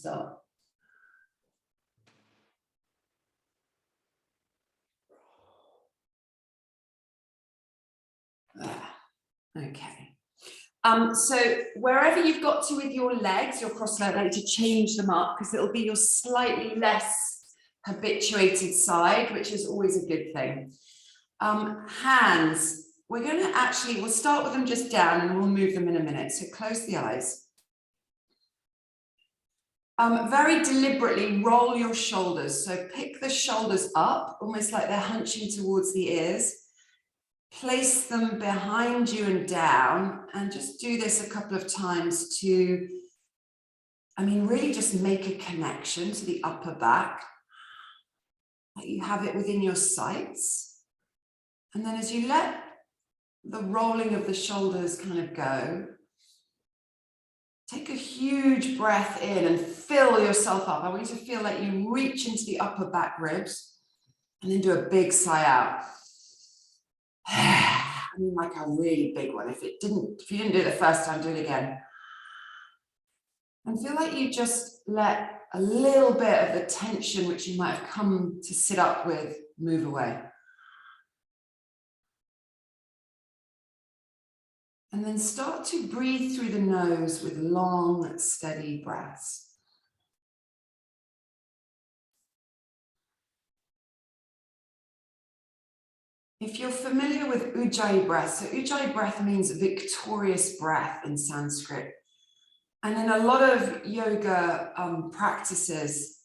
start. Okay. So wherever you've got to with your legs, your cross-legged leg, to change them up, because it'll be your slightly less habituated side, which is always a good thing. Hands, we're going to we'll start with them just down and we'll move them in a minute. So close the eyes. Very deliberately roll your shoulders. So pick the shoulders up, almost like they're hunching towards the ears. Place them behind you and down, and just do this a couple of times to, really just make a connection to the upper back. That you have it within your sights. And then as you let the rolling of the shoulders kind of go, take a huge breath in and fill yourself up. I want you to feel like you reach into the upper back ribs and then do a big sigh out. Like a really big one. If you didn't do it the first time, do it again. And feel like you just let a little bit of the tension which you might have come to sit up with move away. And then start to breathe through the nose with long, steady breaths. If you're familiar with Ujjayi breath, so Ujjayi breath means victorious breath in Sanskrit. And in a lot of yoga practices,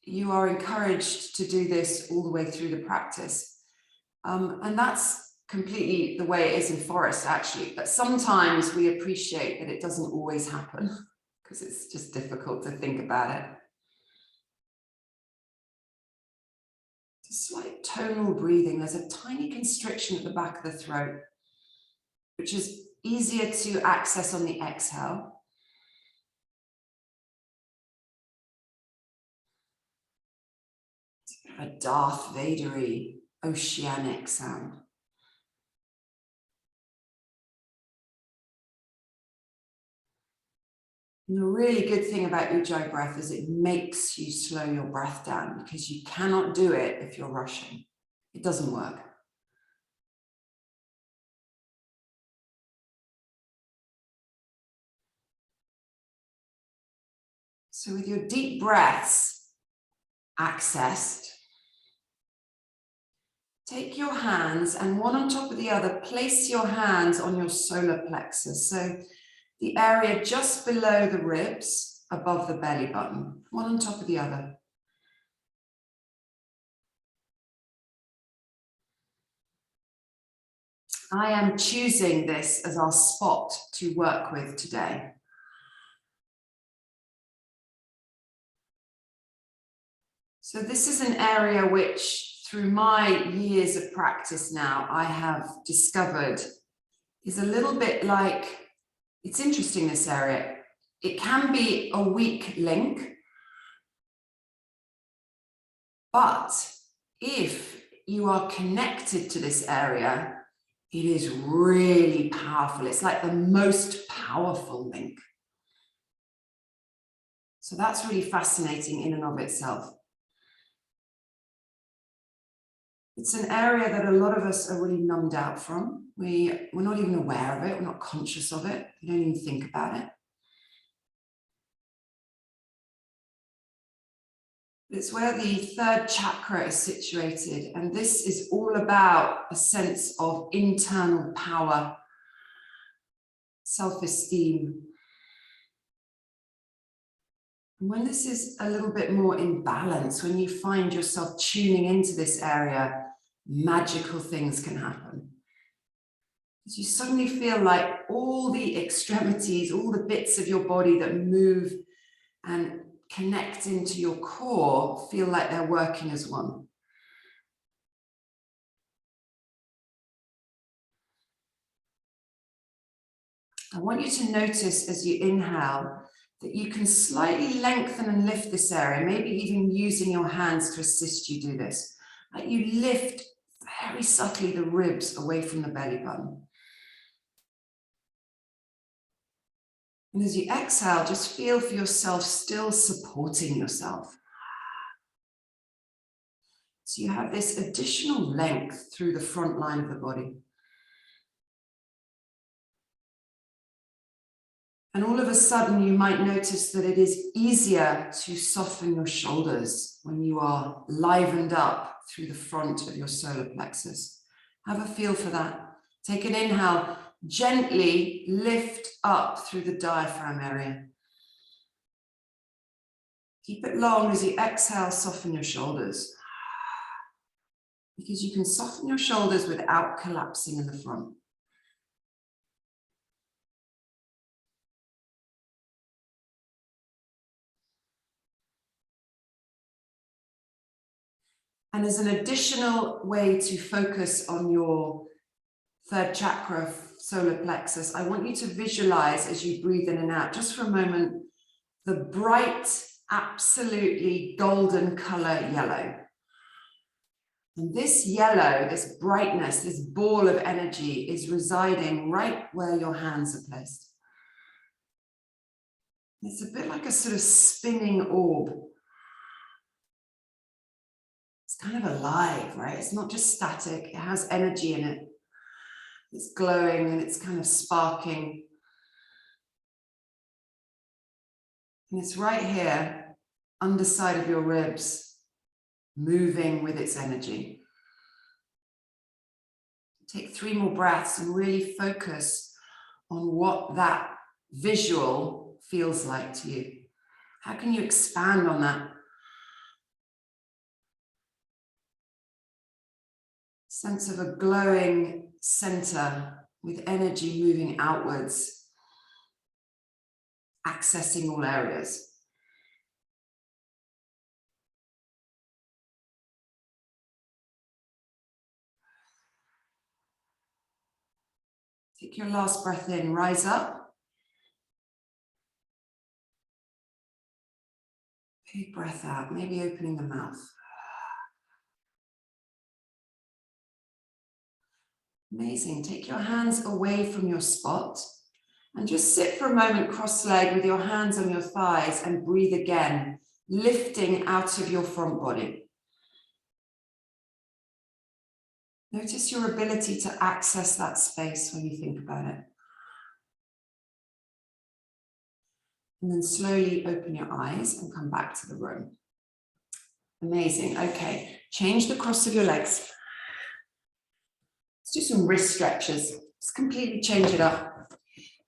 you are encouraged to do this all the way through the practice. And that's completely the way it is in Forrest, actually. But sometimes we appreciate that it doesn't always happen because it's just difficult to think about it. It's a slight tonal breathing. There's a tiny constriction at the back of the throat, which is easier to access on the exhale. It's a bit of a Darth Vader-y, oceanic sound. And the really good thing about Ujjayi breath is it makes you slow your breath down, because you cannot do it if you're rushing. It doesn't work. So with your deep breaths accessed, take your hands and one on top of the other, place your hands on your solar plexus. So the area just below the ribs, above the belly button, one on top of the other. I am choosing this as our spot to work with today. So this is an area which, through my years of practice now, I have discovered is a little bit like, it's interesting, this area. It can be a weak link, but if you are connected to this area, it is really powerful. It's like the most powerful link. So that's really fascinating in and of itself. It's an area that a lot of us are really numbed out from. We're not even aware of it. We're not conscious of it. We don't even think about it. It's where the third chakra is situated. And this is all about a sense of internal power, self-esteem. And when this is a little bit more in balance, when you find yourself tuning into this area, magical things can happen. Because you suddenly feel like all the extremities, all the bits of your body that move and connect into your core feel like they're working as one. I want you to notice as you inhale that you can slightly lengthen and lift this area, maybe even using your hands to assist you do this. Like you lift very subtly the ribs away from the belly button. And as you exhale, just feel for yourself still supporting yourself. So you have this additional length through the front line of the body. And all of a sudden, you might notice that it is easier to soften your shoulders when you are livened up through the front of your solar plexus. Have a feel for that. Take an inhale, gently lift up through the diaphragm area. Keep it long. As you exhale, soften your shoulders. Because you can soften your shoulders without collapsing in the front. And as an additional way to focus on your third chakra, solar plexus, I want you to visualize as you breathe in and out, just for a moment, the bright, absolutely golden color yellow. And this yellow, this brightness, this ball of energy is residing right where your hands are placed. It's a bit like a sort of spinning orb. It's kind of alive, right? It's not just static, it has energy in it. It's glowing and it's kind of sparking. And it's right here, underside of your ribs, moving with its energy. Take 3 more breaths and really focus on what that visual feels like to you. How can you expand on that? Sense of a glowing center with energy moving outwards, accessing all areas. Take your last breath in, rise up. Big breath out, maybe opening the mouth. Amazing. Take your hands away from your spot and just sit for a moment cross-legged with your hands on your thighs and breathe again, lifting out of your front body. Notice your ability to access that space when you think about it. And then slowly open your eyes and come back to the room. Amazing. Okay, change the cross of your legs. Let's do some wrist stretches. Let's completely change it up.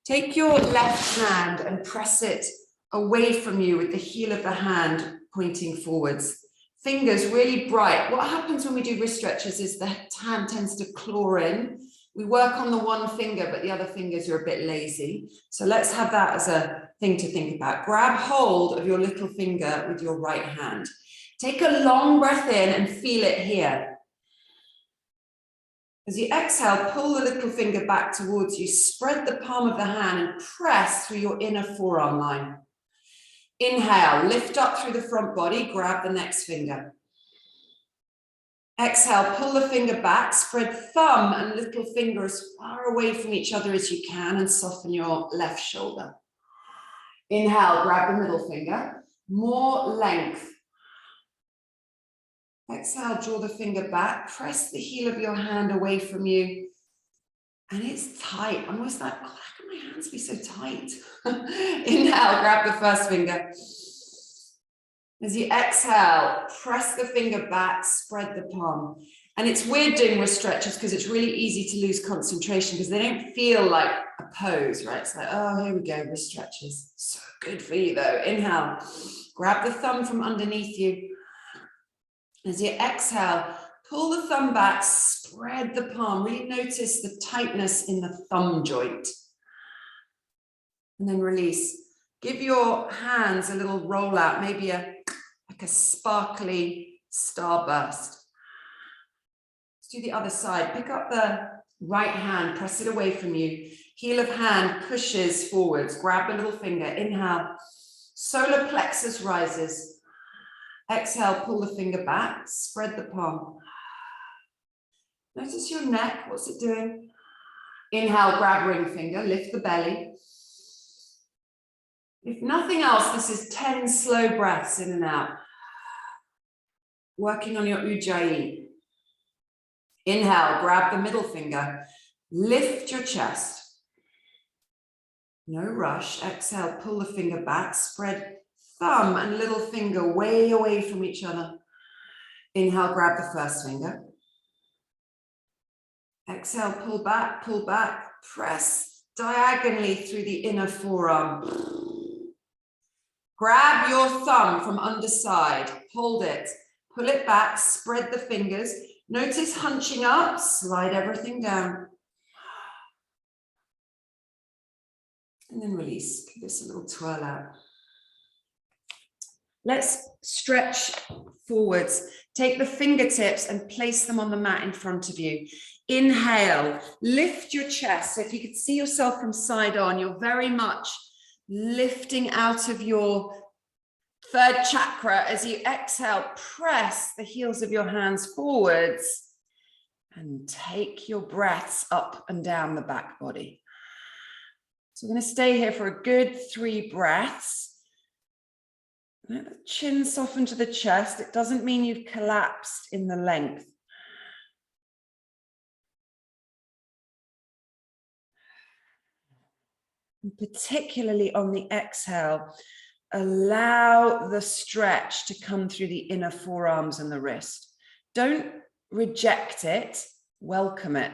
Take your left hand and press it away from you with the heel of the hand pointing forwards. Fingers really bright. What happens when we do wrist stretches is the hand tends to claw in. We work on the one finger, but the other fingers are a bit lazy. So let's have that as a thing to think about. Grab hold of your little finger with your right hand. Take a long breath in and feel it here. As you exhale, pull the little finger back towards you, spread the palm of the hand and press through your inner forearm line. Inhale, lift up through the front body, grab the next finger. Exhale, pull the finger back, spread thumb and little finger as far away from each other as you can and soften your left shoulder. Inhale, grab the middle finger, more length. Exhale, draw the finger back, press the heel of your hand away from you. And it's tight, almost like, oh, how can my hands be so tight? Inhale, grab the first finger. As you exhale, press the finger back, spread the palm. And it's weird doing wrist stretches because it's really easy to lose concentration because they don't feel like a pose, right? It's like, oh, here we go, wrist stretches. So good for you though. Inhale, grab the thumb from underneath you. As you exhale, pull the thumb back, spread the palm. Really notice the tightness in the thumb joint. And then release. Give your hands a little roll out, maybe like a sparkly starburst. Let's do the other side. Pick up the right hand, press it away from you. Heel of hand pushes forwards. Grab the little finger. Inhale. Solar plexus rises. Exhale, pull the finger back, spread the palm. Notice your neck, what's it doing? Inhale, grab ring finger, lift the belly. If nothing else, this is 10 slow breaths in and out. Working on your Ujjayi. Inhale, grab the middle finger. Lift your chest. No rush. Exhale, pull the finger back. Spread thumb and little finger way away from each other. Inhale, grab the first finger. Exhale, pull back, press diagonally through the inner forearm. Grab your thumb from underside, hold it, pull it back, spread the fingers. Notice hunching up, slide everything down. And then release, give this a little twirl out. Let's stretch forwards. Take the fingertips and place them on the mat in front of you. Inhale, lift your chest. So if you could see yourself from side on, you're very much lifting out of your third chakra. As you exhale, press the heels of your hands forwards and take your breaths up and down the back body. So we're going to stay here for a good 3 breaths. Let the chin soften to the chest. It doesn't mean you've collapsed in the length. And particularly on the exhale, allow the stretch to come through the inner forearms and the wrist. Don't reject it, welcome it.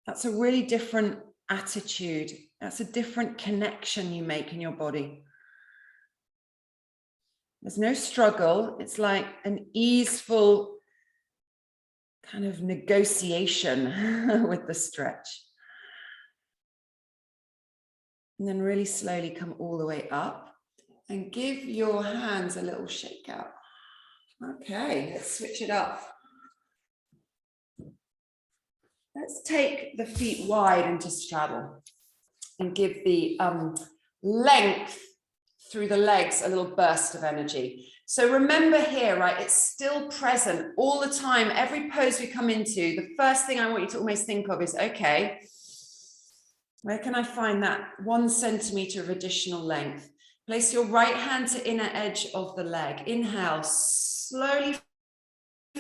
That's a really different attitude. That's a different connection you make in your body. There's no struggle. It's like an easeful kind of negotiation with the stretch. And then really slowly come all the way up and give your hands a little shake out. Okay, let's switch it up. Let's take the feet wide into straddle and give the length through the legs a little burst of energy. So remember here, right, it's still present all the time. Every pose we come into, the first thing I want you to almost think of is, okay, where can I find that 1 centimeter of additional length? Place your right hand to inner edge of the leg. Inhale, slowly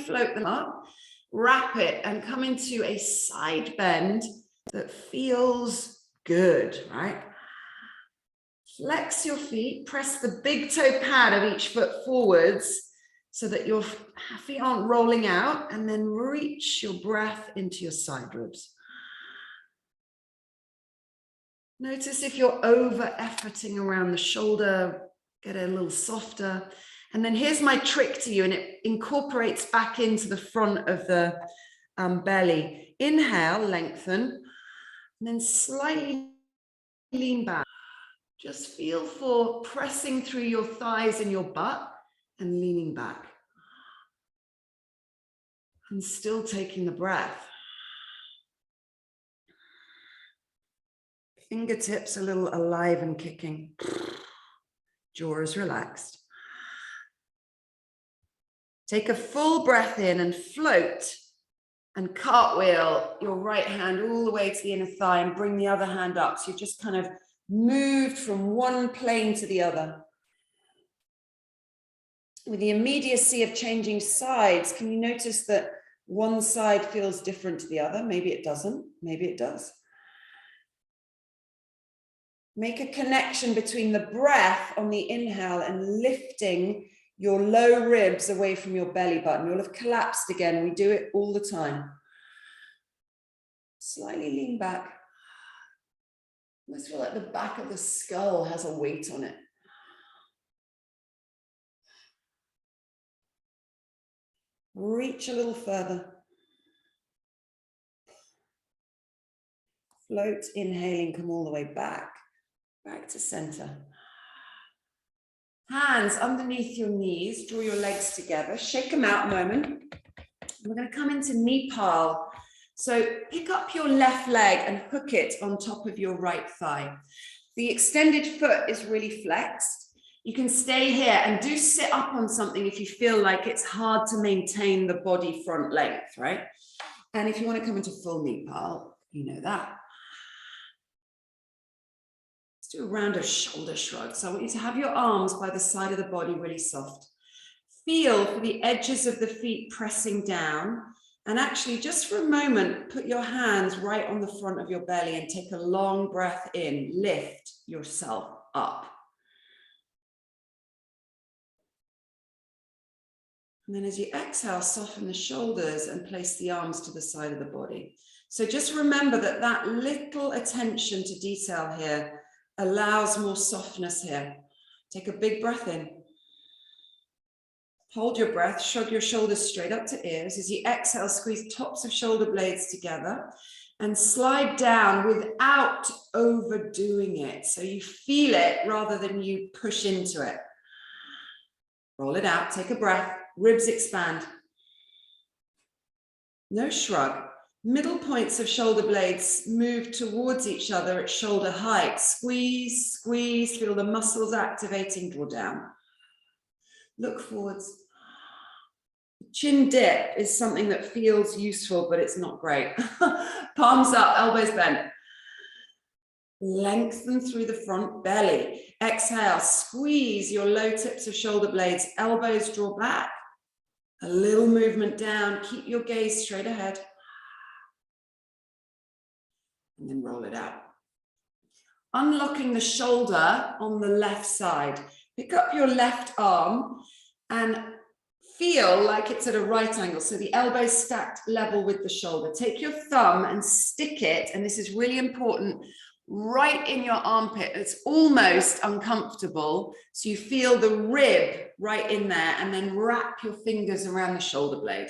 float them up, wrap it and come into a side bend that feels good, right? Flex your feet, press the big toe pad of each foot forwards so that your feet aren't rolling out, and then reach your breath into your side ribs. Notice if you're over efforting around the shoulder, get it a little softer. And then here's my trick to you, and it incorporates back into the front of the belly. Inhale, lengthen, and then slightly lean back. Just feel for pressing through your thighs and your butt and leaning back. And still taking the breath. Fingertips a little alive and kicking. Jaw is relaxed. Take a full breath in and float and cartwheel your right hand all the way to the inner thigh and bring the other hand up. So you've just kind of moved from one plane to the other. With the immediacy of changing sides, can you notice that one side feels different to the other? Maybe it doesn't, maybe it does. Make a connection between the breath on the inhale and lifting your low ribs away from your belly button. You'll have collapsed again. We do it all the time. Slightly lean back. Almost feel like the back of the skull has a weight on it. Reach a little further. Float, inhaling, come all the way back to center. Hands underneath your knees, draw your legs together, shake them out a moment. We're going to come into knee pal. So pick up your left leg and hook it on top of your right thigh. The extended foot is really flexed. You can stay here and do sit up on something if you feel like it's hard to maintain the body front length, right? And if you want to come into full knee pal, you know that. do a round of shoulder shrugs. So I want you to have your arms by the side of the body really soft. Feel for the edges of the feet pressing down. And actually, just for a moment, put your hands right on the front of your belly and take a long breath in. Lift yourself up. And then as you exhale, soften the shoulders and place the arms to the side of the body. So just remember that that little attention to detail here allows more softness here. Take a big breath in. Hold your breath, shrug your shoulders straight up to ears. As you exhale, squeeze tops of shoulder blades together and slide down without overdoing it. So you feel it rather than you push into it. Roll it out, take a breath, ribs expand. No shrug. Middle points of shoulder blades move towards each other at shoulder height. Squeeze, squeeze, feel the muscles activating, draw down. Look forwards. Chin dip is something that feels useful, but it's not great. Palms up, elbows bent. Lengthen through the front belly. Exhale, squeeze your low tips of shoulder blades, elbows draw back. A little movement down, keep your gaze straight ahead. And then roll it out. Unlocking the shoulder on the left side. Pick up your left arm and feel like it's at a right angle. So the elbow stacked level with the shoulder. Take your thumb and stick it, and this is really important, right in your armpit. It's almost uncomfortable. So you feel the rib right in there, and then wrap your fingers around the shoulder blade.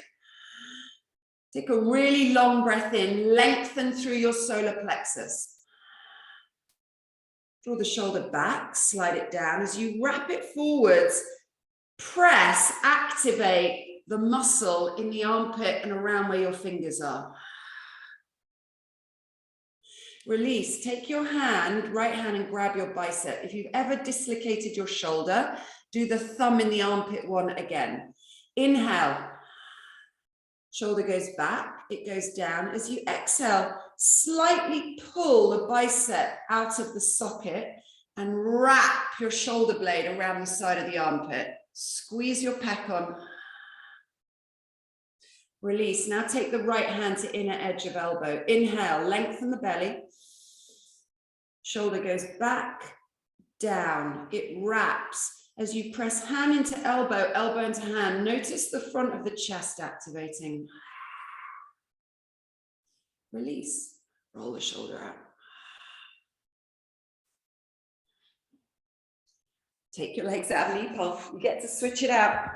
Take a really long breath in, lengthen through your solar plexus. Draw the shoulder back, slide it down. As you wrap it forwards, press, activate the muscle in the armpit and around where your fingers are. Release, take your hand, right hand, and grab your bicep. If you've ever dislocated your shoulder, do the thumb in the armpit one again. Inhale. Shoulder goes back, it goes down. As you exhale, slightly pull the bicep out of the socket and wrap your shoulder blade around the side of the armpit. Squeeze your pec on. Release. Now take the right hand to inner edge of elbow. Inhale, lengthen the belly. Shoulder goes back, down. It wraps. As you press hand into elbow, elbow into hand, notice the front of the chest activating. Release. Roll the shoulder out. Take your legs out of knee pull. You get to switch it out.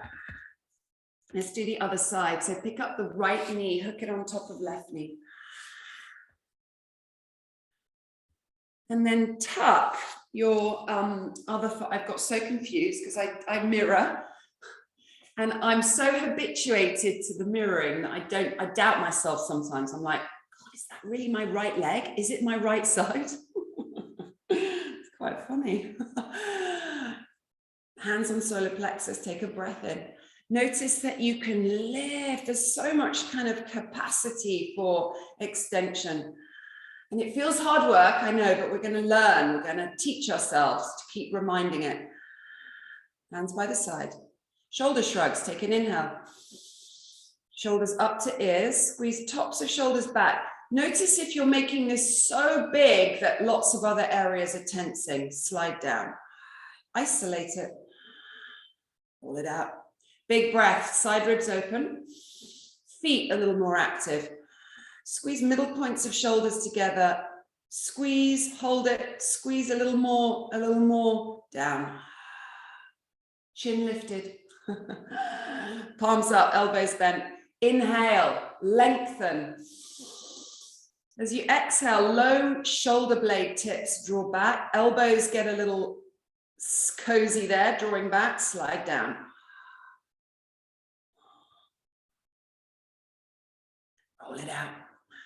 Let's do the other side. So pick up the right knee, hook it on top of left knee. And then tuck your other foot. I've got so confused because I mirror. And I'm so habituated to the mirroring that I doubt myself sometimes. I'm like, God, is that really my right leg? Is it my right side? It's quite funny. Hands on solar plexus, take a breath in. Notice that you can lift. There's so much kind of capacity for extension. And it feels hard work, I know, but we're going to learn. We're going to teach ourselves to keep reminding it. Hands by the side. Shoulder shrugs, take an inhale. Shoulders up to ears, squeeze tops of shoulders back. Notice if you're making this so big that lots of other areas are tensing. Slide down. Isolate it. Pull it out. Big breath, side ribs open. Feet a little more active. Squeeze middle points of shoulders together. Squeeze, hold it, squeeze a little more, down. Chin lifted. Palms up, elbows bent. Inhale, lengthen. As you exhale, low shoulder blade tips draw back. Elbows get a little cozy there, drawing back, slide down. Roll it out.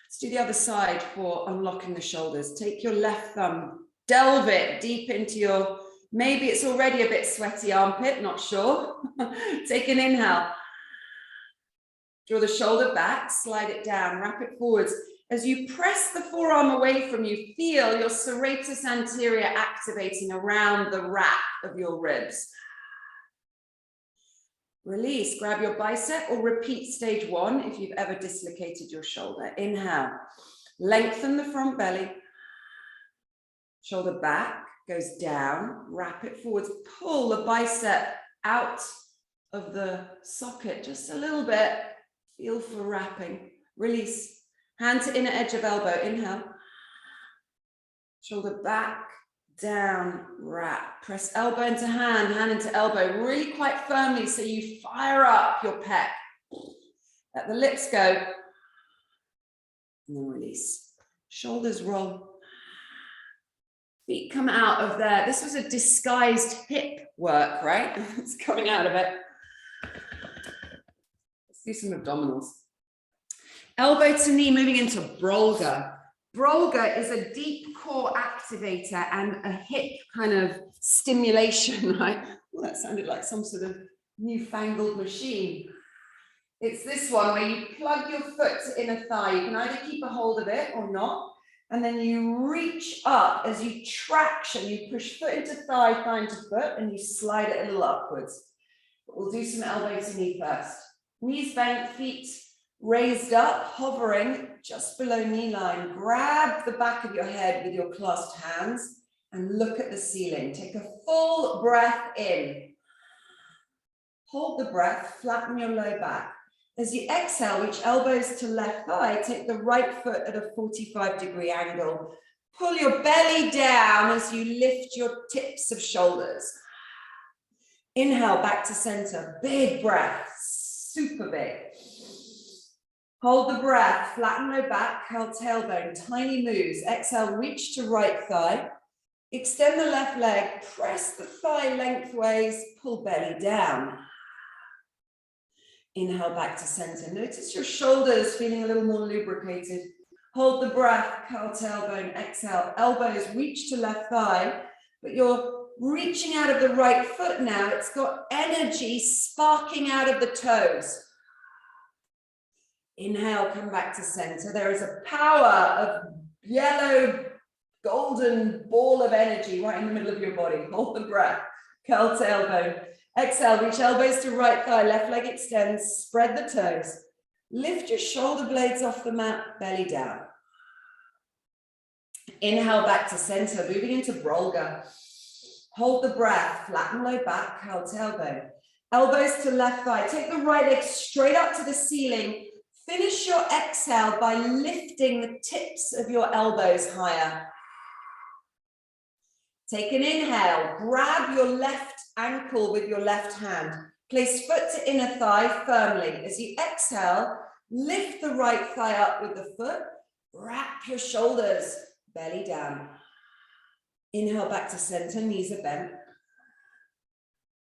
Let's do the other side for unlocking the shoulders. Take your left thumb, delve it deep into your, maybe it's already a bit sweaty armpit, not sure. Take an inhale. Draw the shoulder back, slide it down, wrap it forwards. As you press the forearm away from you, feel your serratus anterior activating around the wrap of your ribs. Release, grab your bicep or repeat stage 1 if you've ever dislocated your shoulder. Inhale, lengthen the front belly. Shoulder back, goes down, wrap it forwards, pull the bicep out of the socket just a little bit. Feel for wrapping. Release. Hand to inner edge of elbow. Inhale. Shoulder back, down, wrap. Press elbow into hand, hand into elbow, really quite firmly so you fire up your pec. Let the lips go. And then release. Shoulders roll. Feet come out of there. This was a disguised hip work, right? It's coming out of it. Let's do some abdominals. Elbow to knee, moving into Brolga. Brolga is a deep core activator and a hip kind of stimulation, right? Well, that sounded like some sort of newfangled machine. It's this one where you plug your foot to inner thigh. You can either keep a hold of it or not. And then you reach up as you traction. You push foot into thigh, thigh into foot, and you slide it a little upwards. But we'll do some elbow to knee first. Knees bent, feet raised up, hovering just below knee line. Grab the back of your head with your clasped hands and look at the ceiling. Take a full breath in. Hold the breath, flatten your low back. As you exhale, reach elbows to left thigh. Take the right foot at a 45-degree angle. Pull your belly down as you lift your tips of shoulders. Inhale, back to center. Big breath, super big. Hold the breath, flatten low back, curl tailbone, tiny moves. Exhale, reach to right thigh. Extend the left leg, press the thigh lengthways, pull belly down. Inhale, back to center. Notice your shoulders feeling a little more lubricated. Hold the breath, curl tailbone, exhale. Elbows reach to left thigh, but you're reaching out of the right foot now. It's got energy sparking out of the toes. Inhale, come back to center. There is a power of yellow, golden ball of energy right in the middle of your body. Hold the breath, curl tailbone. Exhale, reach elbows to right thigh, left leg extends, spread the toes. Lift your shoulder blades off the mat, belly down. Inhale, back to center, moving into Brolga. Hold the breath, flatten low back, curl tailbone. Elbows to left thigh. Take the right leg straight up to the ceiling. Finish your exhale by lifting the tips of your elbows higher. Take an inhale, grab your left ankle with your left hand. Place foot to inner thigh firmly. As you exhale, lift the right thigh up with the foot. Wrap your shoulders, belly down. Inhale, back to center, knees are bent.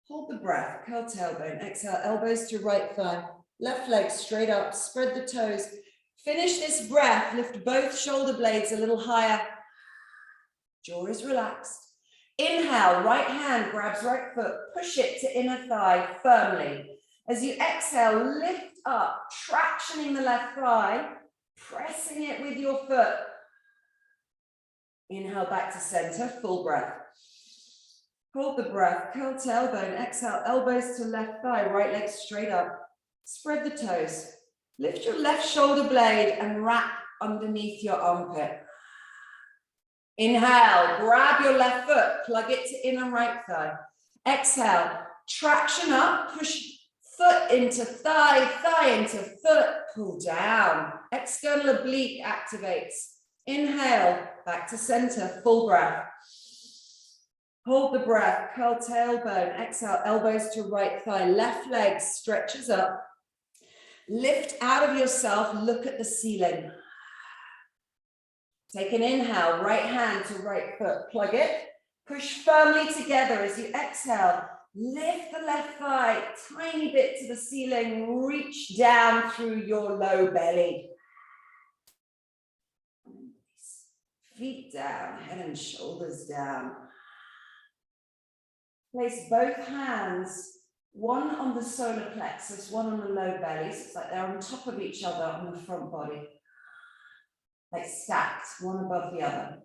Hold the breath, curl tailbone. Exhale, elbows to right thigh. Left leg straight up, spread the toes. Finish this breath, lift both shoulder blades a little higher. Jaw is relaxed. Inhale, right hand grabs right foot, push it to inner thigh firmly. As you exhale, lift up, tractioning the left thigh, pressing it with your foot. Inhale, back to center, full breath. Hold the breath, curl tailbone, exhale, elbows to left thigh, right leg straight up. Spread the toes. Lift your left shoulder blade and wrap underneath your armpit. Inhale, grab your left foot, plug it to inner right thigh. Exhale, traction up, push foot into thigh, thigh into foot, pull down. External oblique activates. Inhale, back to center, full breath. Hold the breath, curl tailbone. Exhale, elbows to right thigh, left leg stretches up. Lift out of yourself, look at the ceiling. Take an inhale, right hand to right foot, plug it. Push firmly together as you exhale. Lift the left thigh, tiny bit to the ceiling, reach down through your low belly. Feet down, head and shoulders down. Place both hands, one on the solar plexus, one on the low belly. So it's like they're on top of each other on the front body. like stacked, one above the other.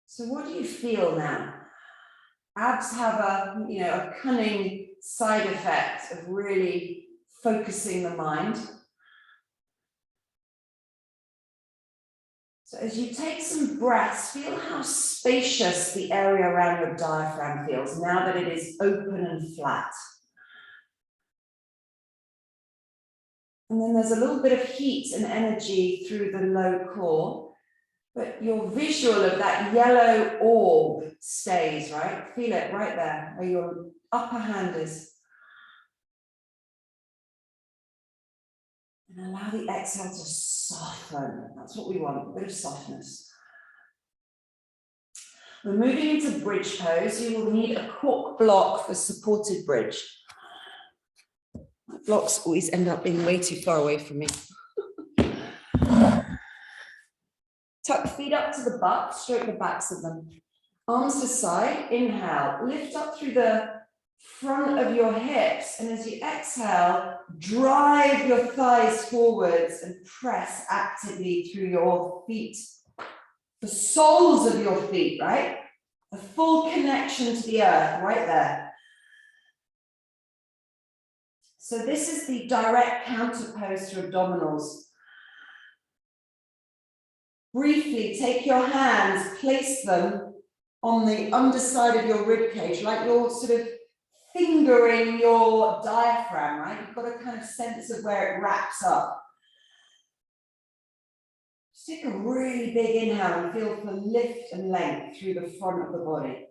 So what do you feel now? Abs have a cunning side effect of really focusing the mind. So as you take some breaths, feel how spacious the area around your diaphragm feels now that it is open and flat. And then there's a little bit of heat and energy through the low core. But your visual of that yellow orb stays, right? Feel it right there, where your upper hand is. And allow the exhale to soften. That's what we want, a bit of softness. We're moving into bridge pose. You will need a cork block for supported bridge. Blocks always end up being way too far away from me. Tuck feet up to the butt, stroke the backs of them. Arms to side, inhale, lift up through the front of your hips. And as you exhale, drive your thighs forwards and press actively through your feet. The soles of your feet, right? A full connection to the earth, right there. So this is the direct counter pose to abdominals. Briefly, take your hands, place them on the underside of your rib cage, like you're sort of fingering your diaphragm, right? You've got a kind of sense of where it wraps up. Just take a really big inhale and feel for lift and length through the front of the body.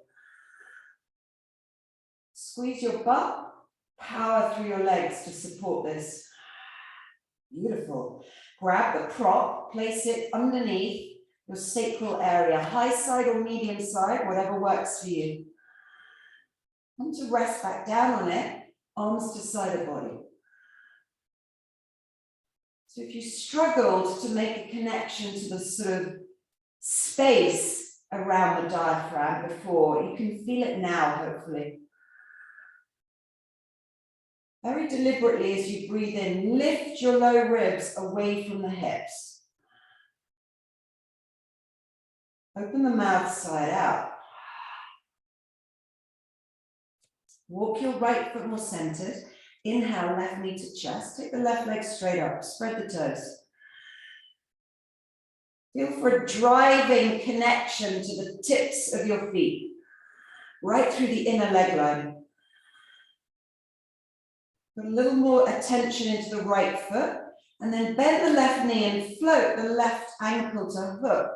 Squeeze your butt, power through your legs to support this. Beautiful. Grab the prop, place it underneath your sacral area, high side or medium side, whatever works for you. Come to rest back down on it, arms to side of body. So if you struggled to make a connection to the sort of space around the diaphragm before, you can feel it now, hopefully. Very deliberately, as you breathe in, lift your low ribs away from the hips. Open the mouth side out. Walk your right foot more centered. Inhale, left knee to chest. Take the left leg straight up. Spread the toes. Feel for a driving connection to the tips of your feet, right through the inner leg line. Put a little more attention into the right foot, and then bend the left knee and float the left ankle to hook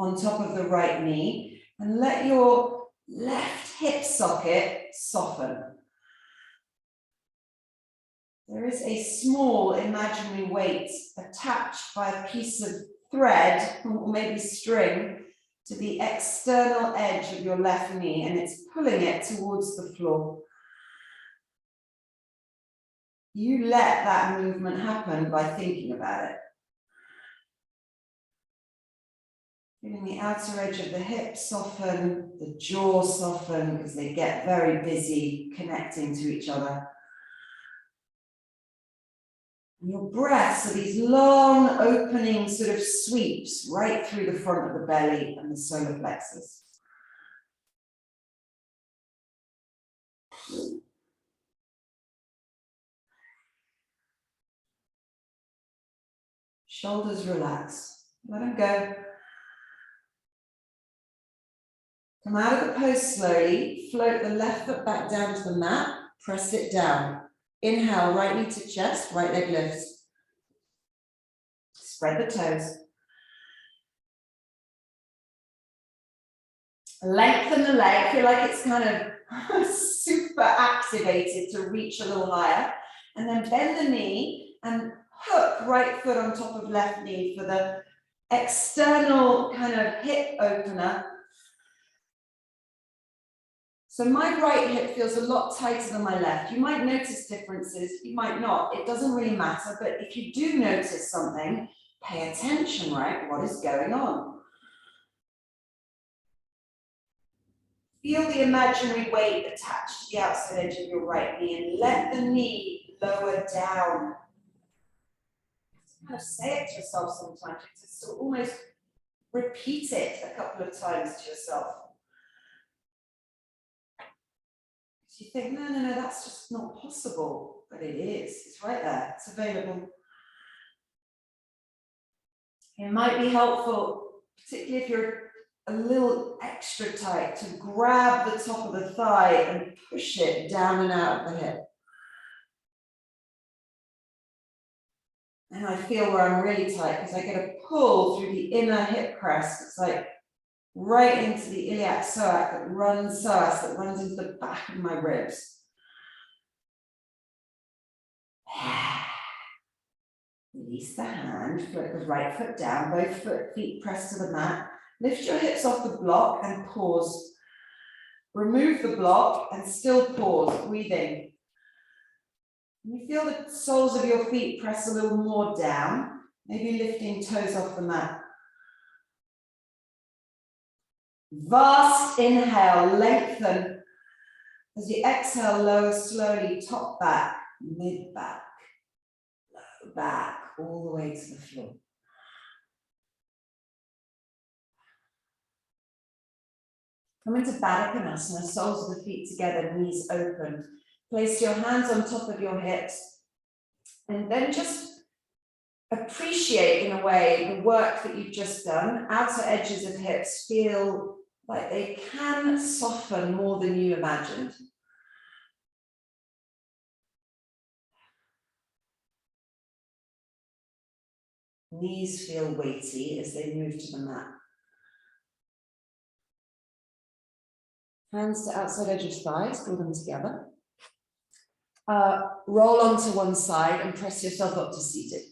on top of the right knee, and let your left hip socket soften. There is a small imaginary weight attached by a piece of thread, or maybe string, to the external edge of your left knee, and it's pulling it towards the floor. You let that movement happen by thinking about it. Feeling the outer edge of the hip soften, the jaw soften, because they get very busy connecting to each other. And your breaths are these long opening sort of sweeps right through the front of the belly and the solar plexus. Shoulders relax. Let them go. Come out of the pose slowly. Float the left foot back down to the mat. Press it down. Inhale, right knee to chest, right leg lifts. Spread the toes. Lengthen the leg. Feel like it's kind of super activated to reach a little higher. And then bend the knee and hook right foot on top of left knee for the external kind of hip opener. So my right hip feels a lot tighter than my left. You might notice differences, you might not. It doesn't really matter, but if you do notice something, pay attention, right? What is going on? Feel the imaginary weight attached to the outside edge of your right knee and let the knee lower down. kind of say it to yourself sometimes. It's sort of almost repeat it a couple of times to yourself. You think, no, that's just not possible. But it is. It's right there. It's available. It might be helpful, particularly if you're a little extra tight, to grab the top of the thigh and push it down and out of the hip. And I feel where I'm really tight because I get a pull through the inner hip crest. It's like right into the iliac psoas that runs into the back of my ribs. Release the hand, float the right foot down, both feet pressed to the mat. Lift your hips off the block and pause. Remove the block and still pause, breathing. You feel the soles of your feet press a little more down, maybe lifting toes off the mat. Vast inhale, lengthen. As you exhale, lower slowly, top back, mid back, low back, all the way to the floor. Come into Uttanasana, soles of the feet together, knees open. Place your hands on top of your hips. And then just appreciate, in a way, the work that you've just done. Outer edges of hips feel like they can soften more than you imagined. Knees feel weighty as they move to the mat. Hands to outside edge of thighs, pull them together. Roll onto one side and press yourself up to seated.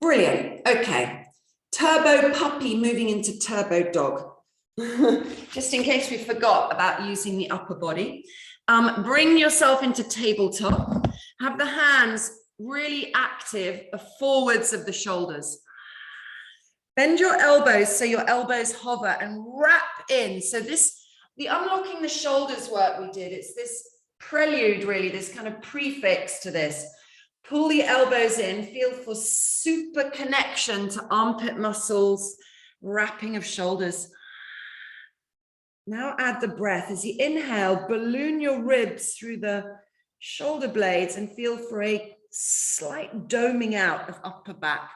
Brilliant. Okay. Turbo puppy moving into turbo dog. Just in case we forgot about using the upper body. Bring yourself into tabletop. Have the hands really active forwards of the shoulders. Bend your elbows so your elbows hover and wrap in. So the unlocking the shoulders work we did, it's this prelude really, this kind of prefix to this. Pull the elbows in, feel for super connection to armpit muscles, wrapping of shoulders. Now add the breath. As you inhale, balloon your ribs through the shoulder blades and feel for a slight doming out of upper back.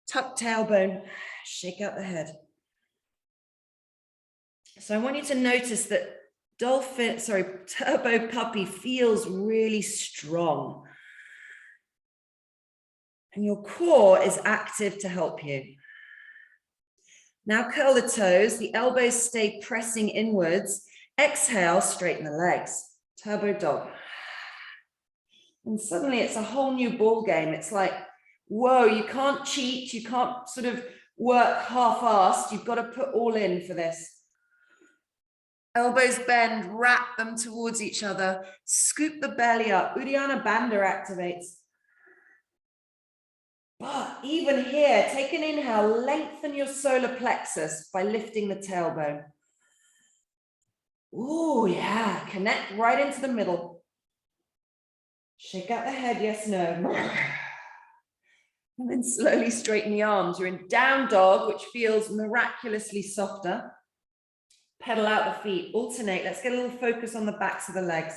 Tuck tailbone, shake out the head. So I want you to notice that turbo puppy feels really strong. And your core is active to help you. Now curl the toes, the elbows stay pressing inwards. Exhale, straighten the legs. Turbo dog. And suddenly it's a whole new ball game. It's like, whoa, you can't cheat. You can't sort of work half-assed. You've got to put all in for this. Elbows bend, wrap them towards each other. Scoop the belly up. Uddiyana Bandha activates. But even here, take an inhale, lengthen your solar plexus by lifting the tailbone. Oh yeah, connect right into the middle. Shake out the head, yes, no. And then slowly straighten the arms. You're in down dog, which feels miraculously softer. Pedal out the feet, alternate. Let's get a little focus on the backs of the legs.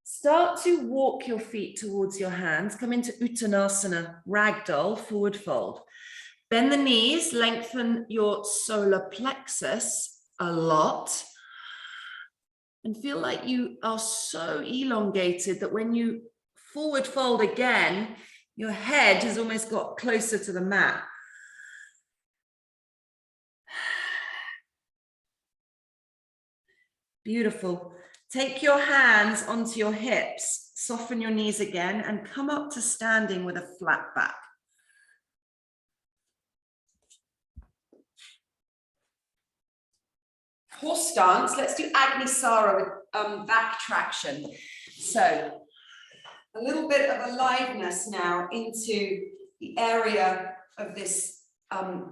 Start to walk your feet towards your hands. Come into Uttanasana, Ragdoll, forward fold. Bend the knees, lengthen your solar plexus a lot. And feel like you are so elongated that when you forward fold again, your head has almost got closer to the mat. Beautiful. Take your hands onto your hips, soften your knees again, and come up to standing with a flat back. Horse stance. Let's do Agnisara with back traction. So a little bit of aliveness now into the area of this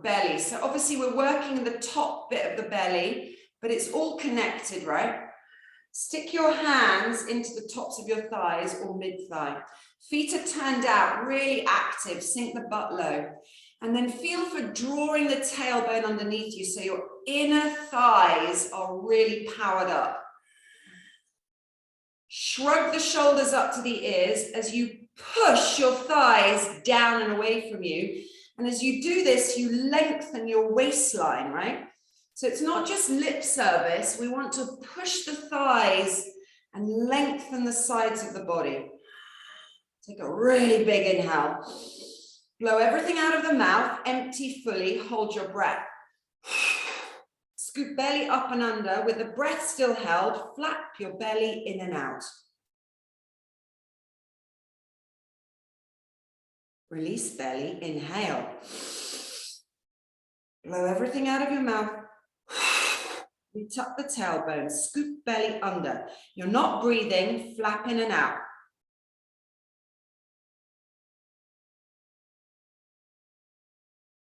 belly. So obviously we're working in the top bit of the belly, but it's all connected, right? Stick your hands into the tops of your thighs or mid-thigh. Feet are turned out, really active, sink the butt low. And then feel for drawing the tailbone underneath you so your inner thighs are really powered up. Shrug the shoulders up to the ears as you push your thighs down and away from you. And as you do this, you lengthen your waistline, right? So it's not just lip service. We want to push the thighs and lengthen the sides of the body. Take a really big inhale. Blow everything out of the mouth, empty fully, hold your breath. Scoop belly up and under with the breath still held, flap your belly in and out. Release belly, inhale. Blow everything out of your mouth. We tuck the tailbone, scoop belly under. You're not breathing, flap in and out.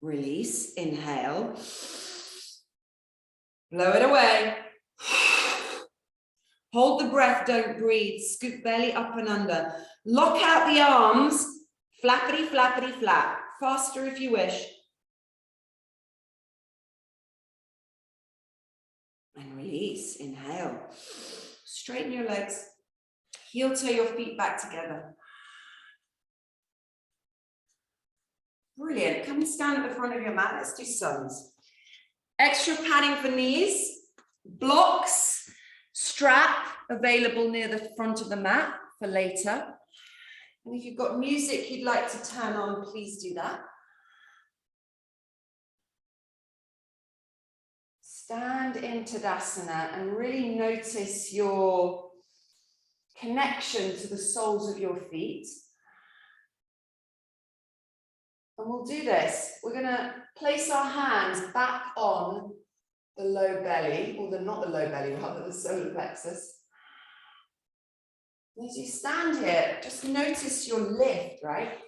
Release, inhale. Blow it away. Hold the breath, don't breathe. Scoop belly up and under. Lock out the arms. Flappity, flappity, flap. Faster if you wish. And release, inhale. Straighten your legs. Heel toe your feet back together. Brilliant. Come and stand at the front of your mat. Let's do suns. Extra padding for knees. Blocks, strap available near the front of the mat for later. And if you've got music you'd like to turn on, please do that. Stand in Tadasana and really notice your connection to the soles of your feet. And we'll do this. We're going to place our hands back on the low belly, or not the low belly, rather the solar plexus. And as you stand here, just notice your lift, right?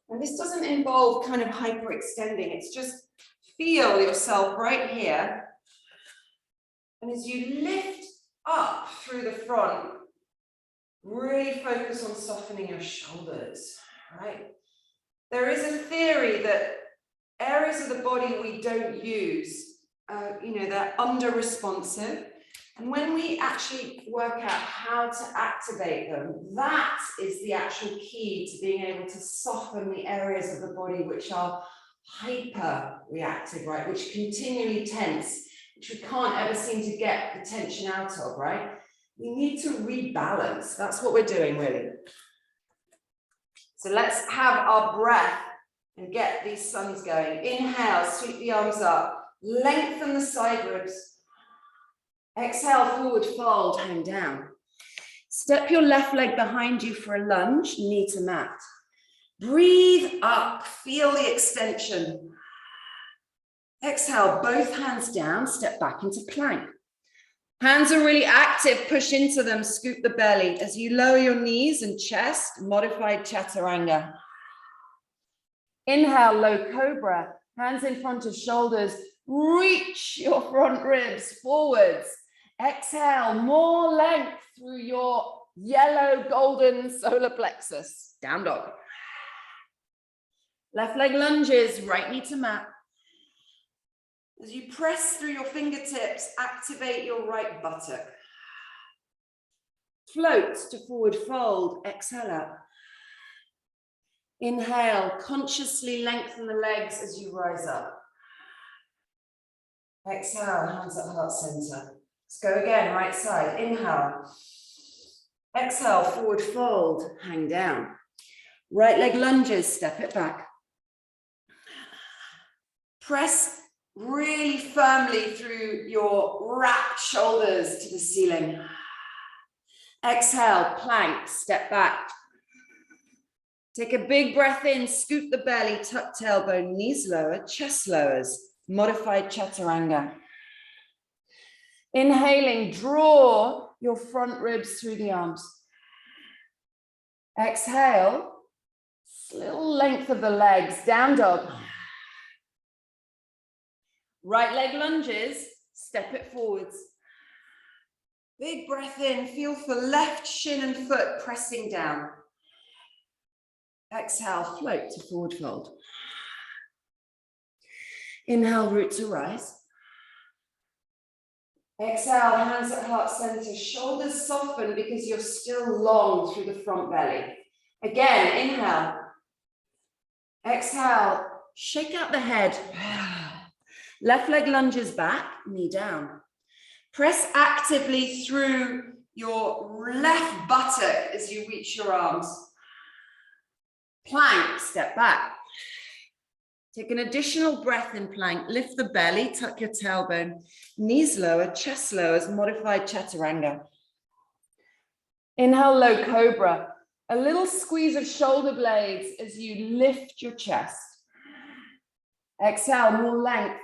And this doesn't involve kind of hyperextending. It's just feel yourself right here. And as you lift up through the front, really focus on softening your shoulders, right? There is a theory that areas of the body we don't use, they're under-responsive. And when we actually work out how to activate them, that is the actual key to being able to soften the areas of the body which are hyper-reactive, right? Which continually tense, which we can't ever seem to get the tension out of, right? We need to rebalance. That's what we're doing, really. So let's have our breath and get these suns going. Inhale, sweep the arms up, lengthen the side ribs. Exhale, forward fold, hang down. Step your left leg behind you for a lunge, knee to mat. Breathe up, feel the extension. Exhale, both hands down, step back into plank. Hands are really active, push into them, scoop the belly. As you lower your knees and chest, modified chaturanga. Inhale, low cobra, hands in front of shoulders, reach your front ribs forwards. Exhale, more length through your yellow golden solar plexus. Down dog. Left leg lunges, right knee to mat. As you press through your fingertips, activate your right buttock. Float to forward fold, exhale out. Inhale, consciously lengthen the legs as you rise up. Exhale, hands at heart center. Let's go again, right side. Inhale. Exhale, forward fold, hang down. Right leg lunges, step it back. Press really firmly through your wrapped shoulders to the ceiling. Exhale, plank, step back. Take a big breath in, scoop the belly, tuck tailbone, knees lower, chest lowers, modified chaturanga. Inhaling, draw your front ribs through the arms. Exhale, little length of the legs, down dog. Right leg lunges, step it forwards. Big breath in, feel for left shin and foot pressing down. Exhale, float to forward fold. Inhale, root to rise. Exhale, hands at heart center, shoulders soften because you're still long through the front belly. Again, inhale. Exhale, shake out the head. Left leg lunges back, knee down. Press actively through your left buttock as you reach your arms. Plank, step back. Take an additional breath in plank. Lift the belly, tuck your tailbone. Knees lower, chest lowers, modified chaturanga. Inhale, low cobra. A little squeeze of shoulder blades as you lift your chest. Exhale, more length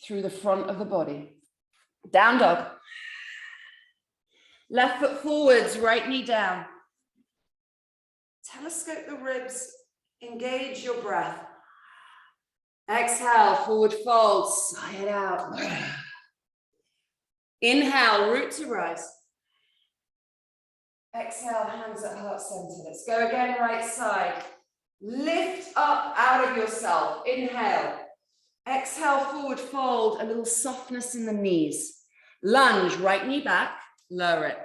through the front of the body. Down dog. Left foot forwards, right knee down. Telescope the ribs, engage your breath. Exhale, forward fold, sigh it out. Inhale, root to rise. Exhale, hands at heart center. Let's go again, right side. Lift up out of yourself. Inhale. Exhale, forward fold, a little softness in the knees. Lunge, right knee back, lower it.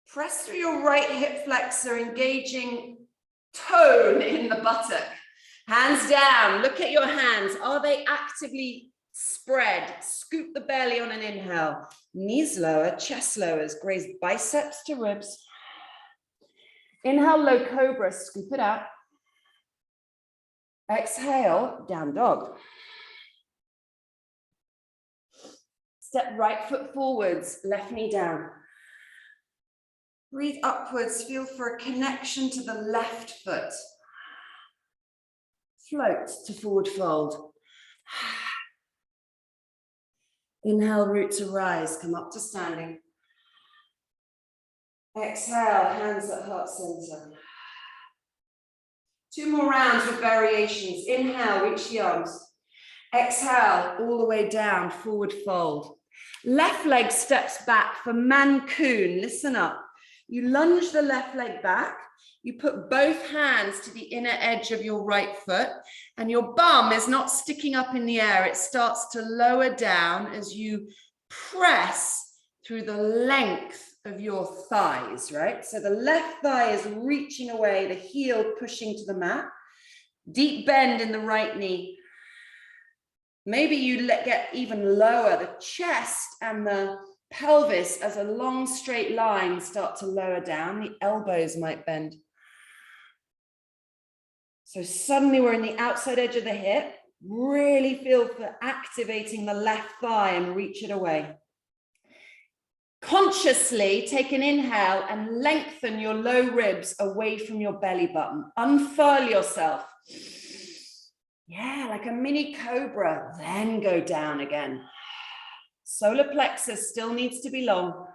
Press through your right hip flexor, engaging tone in the buttock. Hands down, look at your hands. Are they actively spread? Scoop the belly on an inhale. Knees lower, chest lowers, graze biceps to ribs. Inhale, low cobra, scoop it out. Exhale, down dog. Step right foot forwards, left knee down. Breathe upwards, feel for a connection to the left foot. Float to forward fold. Inhale, root to rise, come up to standing. Exhale, hands at heart center. 2 more rounds with variations. Inhale, reach the arms. Exhale, all the way down, forward fold. Left leg steps back for Mancoon. Listen up. You lunge the left leg back. You put both hands to the inner edge of your right foot, and your bum is not sticking up in the air. It starts to lower down as you press through the length of your thighs, right? So the left thigh is reaching away, the heel pushing to the mat. Deep bend in the right knee. Maybe you get even lower, the chest and the pelvis as a long straight line start to lower down. The elbows might bend. So suddenly we're in the outside edge of the hip. Really feel for activating the left thigh and reach it away. Consciously take an inhale and lengthen your low ribs away from your belly button. Unfurl yourself. Yeah, like a mini cobra. Then go down again. Solar plexus still needs to be long.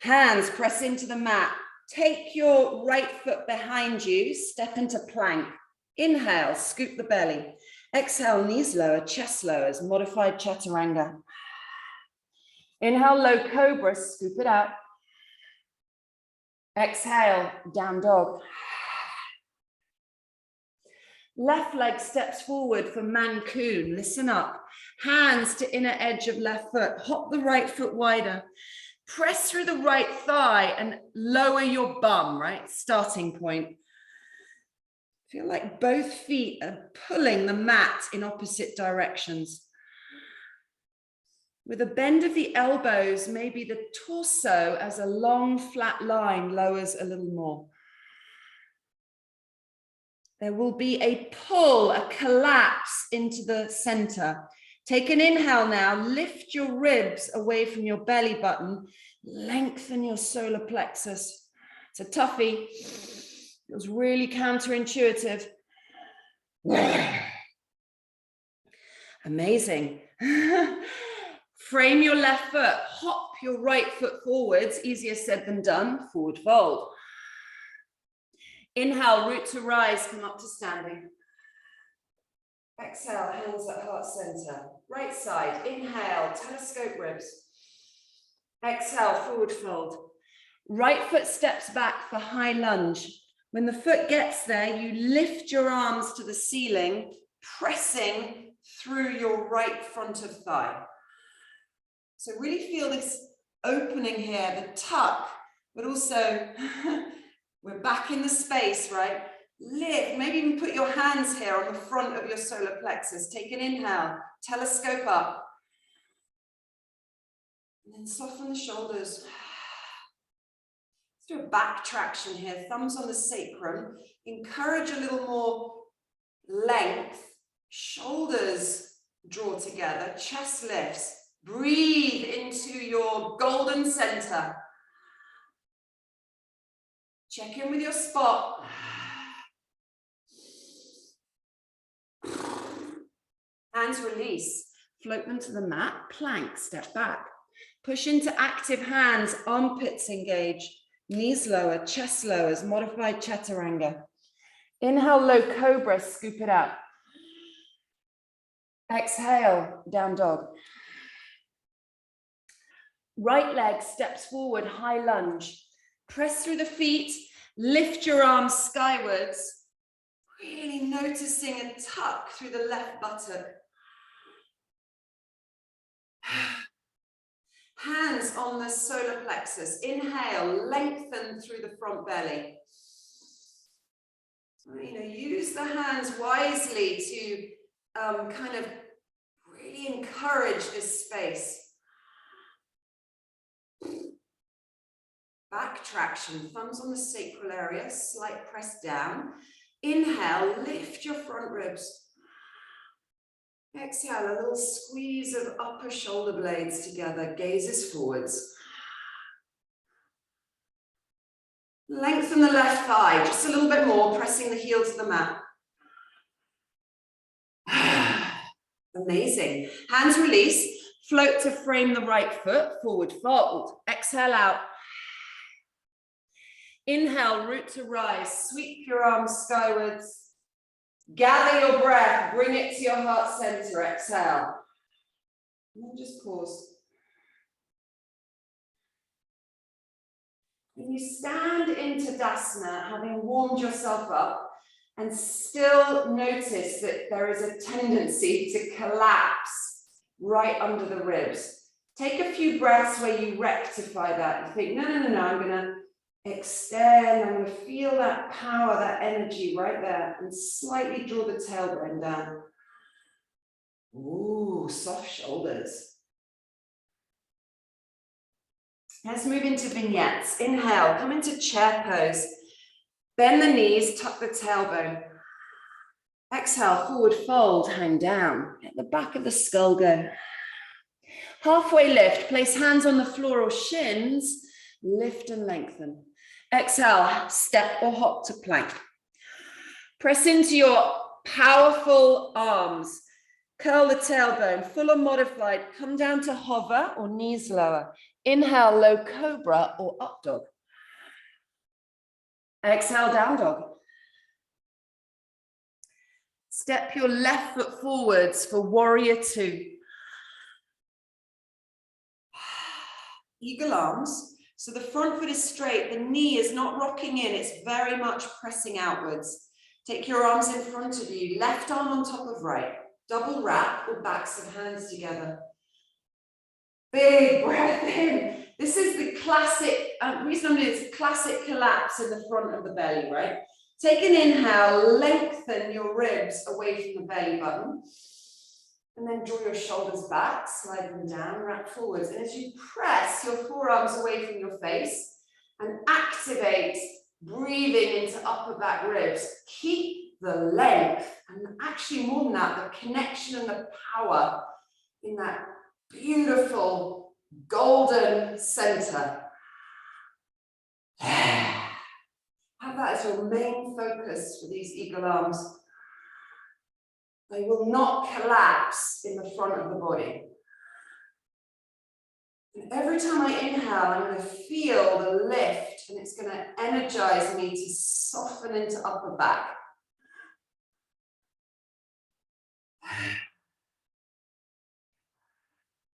Hands press into the mat. Take your right foot behind you, step into plank. Inhale, scoop the belly. Exhale, knees lower, chest lowers, modified chaturanga. Inhale, low cobra, scoop it out. Exhale, down dog. Left leg steps forward for Mancoon. Listen up. Hands to inner edge of left foot. Hop the right foot wider. Press through the right thigh and lower your bum, right? Starting point. Feel like both feet are pulling the mat in opposite directions. With a bend of the elbows, maybe the torso as a long flat line lowers a little more. There will be a pull, a collapse into the center. Take an inhale now, lift your ribs away from your belly button, lengthen your solar plexus. It's a toughie, feels really counterintuitive. Amazing. Frame your left foot, hop your right foot forwards, easier said than done, forward fold. Inhale, root to rise, come up to standing. Exhale, hands at heart center. Right side, inhale, telescope ribs. Exhale, forward fold. Right foot steps back for high lunge. When the foot gets there, you lift your arms to the ceiling, pressing through your right front of thigh. So really feel this opening here, the tuck, but also we're back in the space, right? Lift, maybe even put your hands here on the front of your solar plexus. Take an inhale, telescope up. And then soften the shoulders. Let's do a back traction here, thumbs on the sacrum. Encourage a little more length. Shoulders draw together, chest lifts. Breathe into your golden center. Check in with your spot. Hands release. Float them to the mat. Plank, step back. Push into active hands, armpits engage. Knees lower, chest lowers, modified chaturanga. Inhale, low cobra, scoop it out. Exhale, down dog. Right leg steps forward, high lunge. Press through the feet, lift your arms skywards. Really noticing a tuck through the left buttock. Hands on the solar plexus. Inhale, lengthen through the front belly. Use the hands wisely to kind of really encourage this space. Back traction, thumbs on the sacral area, slight press down. Inhale, lift your front ribs. Exhale, a little squeeze of upper shoulder blades together, gazes forwards. Lengthen the left thigh, just a little bit more, pressing the heel to the mat. Amazing. Hands release, float to frame the right foot, forward fold. Exhale out. Inhale, root to rise, sweep your arms skywards. Gather your breath, bring it to your heart center, exhale. And then just pause. When you stand in Tadasana, having warmed yourself up, and still notice that there is a tendency to collapse right under the ribs. Take a few breaths where you rectify that. You think, no, I'm gonna extend, I'm going to feel that power, that energy right there, and slightly draw the tailbone down. Ooh, soft shoulders. Let's move into vignettes. Inhale, come into chair pose. Bend the knees, tuck the tailbone. Exhale, forward fold, hang down. At the back of the skull go. Halfway lift, place hands on the floor or shins. Lift and lengthen. Exhale, step or hop to plank. Press into your powerful arms. Curl the tailbone, full or modified. Come down to hover or knees lower. Inhale, low cobra or up dog. Exhale, down dog. Step your left foot forwards for warrior two. Eagle arms. So the front foot is straight, the knee is not rocking in, it's very much pressing outwards. Take your arms in front of you, left arm on top of right. Double wrap or backs of hands together. Big breath in. This is the classic, reason I'm doing this, classic collapse in the front of the belly, right? Take an inhale, lengthen your ribs away from the belly button. And then draw your shoulders back, slide them down, wrap forwards. And as you press your forearms away from your face and activate breathing into upper back ribs, keep the length and actually more than that, the connection and the power in that beautiful golden center. Have that as your main focus for these eagle arms. They will not collapse in the front of the body. And every time I inhale, I'm going to feel the lift, and it's going to energize me to soften into upper back.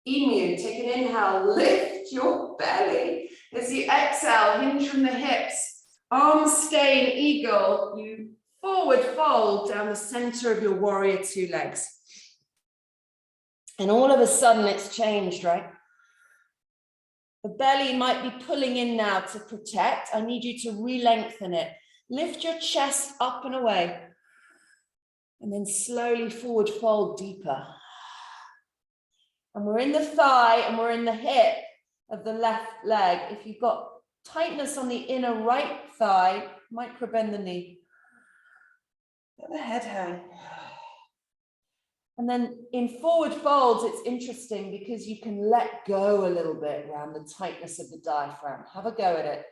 Emu, take an inhale, lift your belly. As you exhale, hinge from the hips, arms stay in eagle, you forward fold down the center of your warrior two legs. And all of a sudden it's changed, right? The belly might be pulling in now to protect. I need you to re-lengthen it. Lift your chest up and away. And then slowly forward fold deeper. And we're in the thigh and we're in the hip of the left leg. If you've got tightness on the inner right thigh, micro bend the knee. Let the head hang. And then in forward folds, it's interesting because you can let go a little bit around the tightness of the diaphragm. Have a go at it.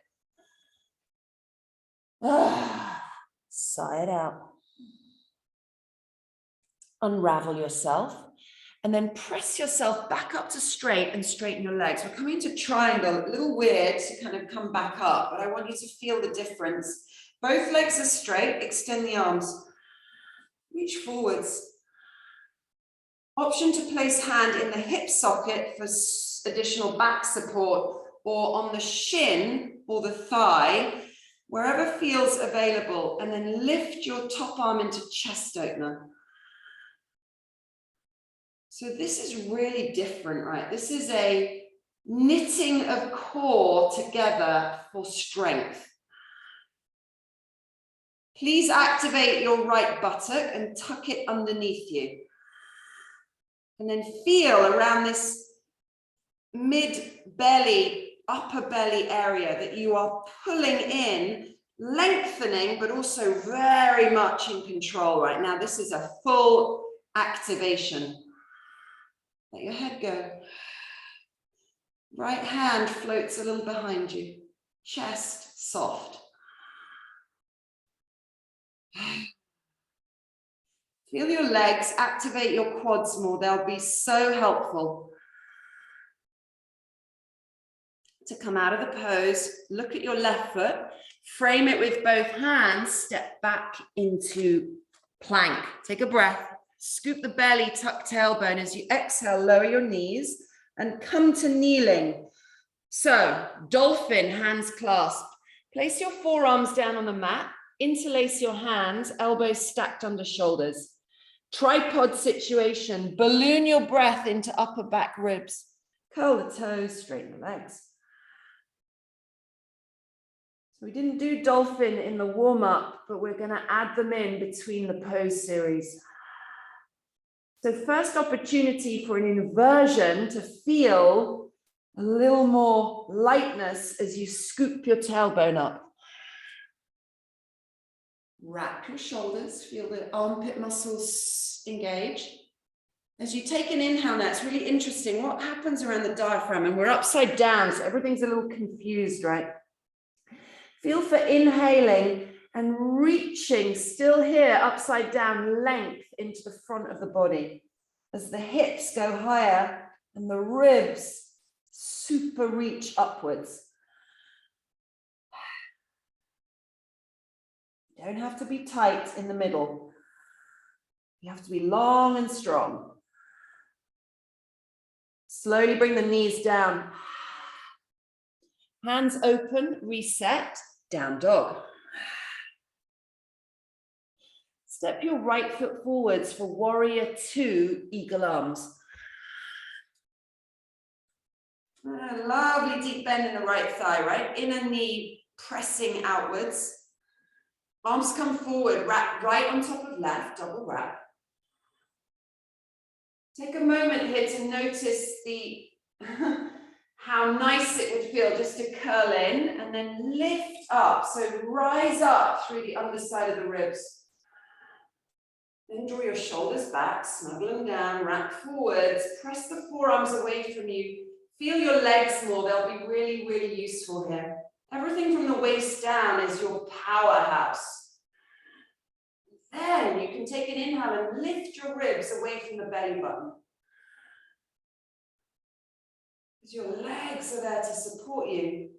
Sigh it out. Unravel yourself. And then press yourself back up to straight and straighten your legs. We're coming to triangle, a little weird to kind of come back up, but I want you to feel the difference. Both legs are straight, extend the arms. Reach forwards. Option to place hand in the hip socket for additional back support or on the shin or the thigh, wherever feels available, and then lift your top arm into chest opener. So this is really different, right? This is a knitting of core together for strength. Please activate your right buttock and tuck it underneath you. And then feel around this mid-belly, upper belly area that you are pulling in, lengthening, but also very much in control right now. This is a full activation. Let your head go. Right hand floats a little behind you. Chest soft. Feel your legs, activate your quads more. They'll be so helpful. To come out of the pose, look at your left foot, frame it with both hands, step back into plank. Take a breath, scoop the belly, tuck tailbone. As you exhale, lower your knees and come to kneeling. So, dolphin, hands clasped. Place your forearms down on the mat, interlace your hands, elbows stacked under shoulders. Tripod situation, balloon your breath into upper back ribs. Curl the toes, straighten the legs. So we didn't do dolphin in the warm-up, but we're going to add them in between the pose series. So first opportunity for an inversion to feel a little more lightness as you scoop your tailbone up. Wrap your shoulders, feel the armpit muscles engage. As you take an inhale now, it's really interesting what happens around the diaphragm, and we're upside down, so everything's a little confused, right? Feel for inhaling and reaching, still here, upside down, length into the front of the body. As the hips go higher and the ribs super reach upwards. You don't have to be tight in the middle. You have to be long and strong. Slowly bring the knees down. Hands open, reset, down dog. Step your right foot forwards for warrior two, eagle arms. Lovely deep bend in the right thigh, right? Inner knee pressing outwards. Arms come forward, wrap right on top of left, double wrap. Take a moment here to notice the how nice it would feel just to curl in and then lift up. So rise up through the underside of the ribs. Then draw your shoulders back, snuggle them down, wrap forwards, press the forearms away from you. Feel your legs more, they'll be really, really useful here. Everything from the waist down is your powerhouse. Then you can take an inhale and lift your ribs away from the belly button. Because your legs are there to support you.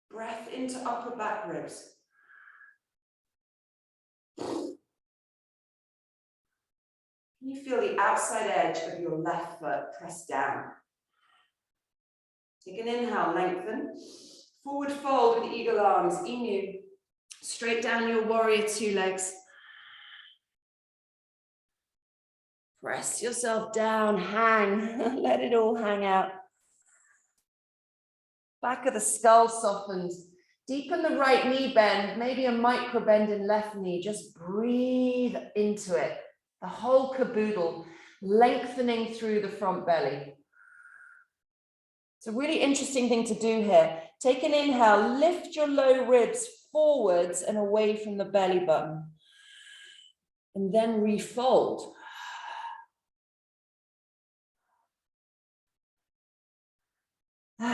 Breath into upper back ribs. You feel the outside edge of your left foot press down. Take an inhale, lengthen. Forward fold with eagle arms, emu. Straight down your warrior two legs. Press yourself down, hang. Let it all hang out. Back of the skull softens. Deepen the right knee bend, maybe a micro bend in left knee. Just breathe into it. The whole caboodle, lengthening through the front belly. It's a really interesting thing to do here. Take an inhale, lift your low ribs forwards and away from the belly button. And then refold. Come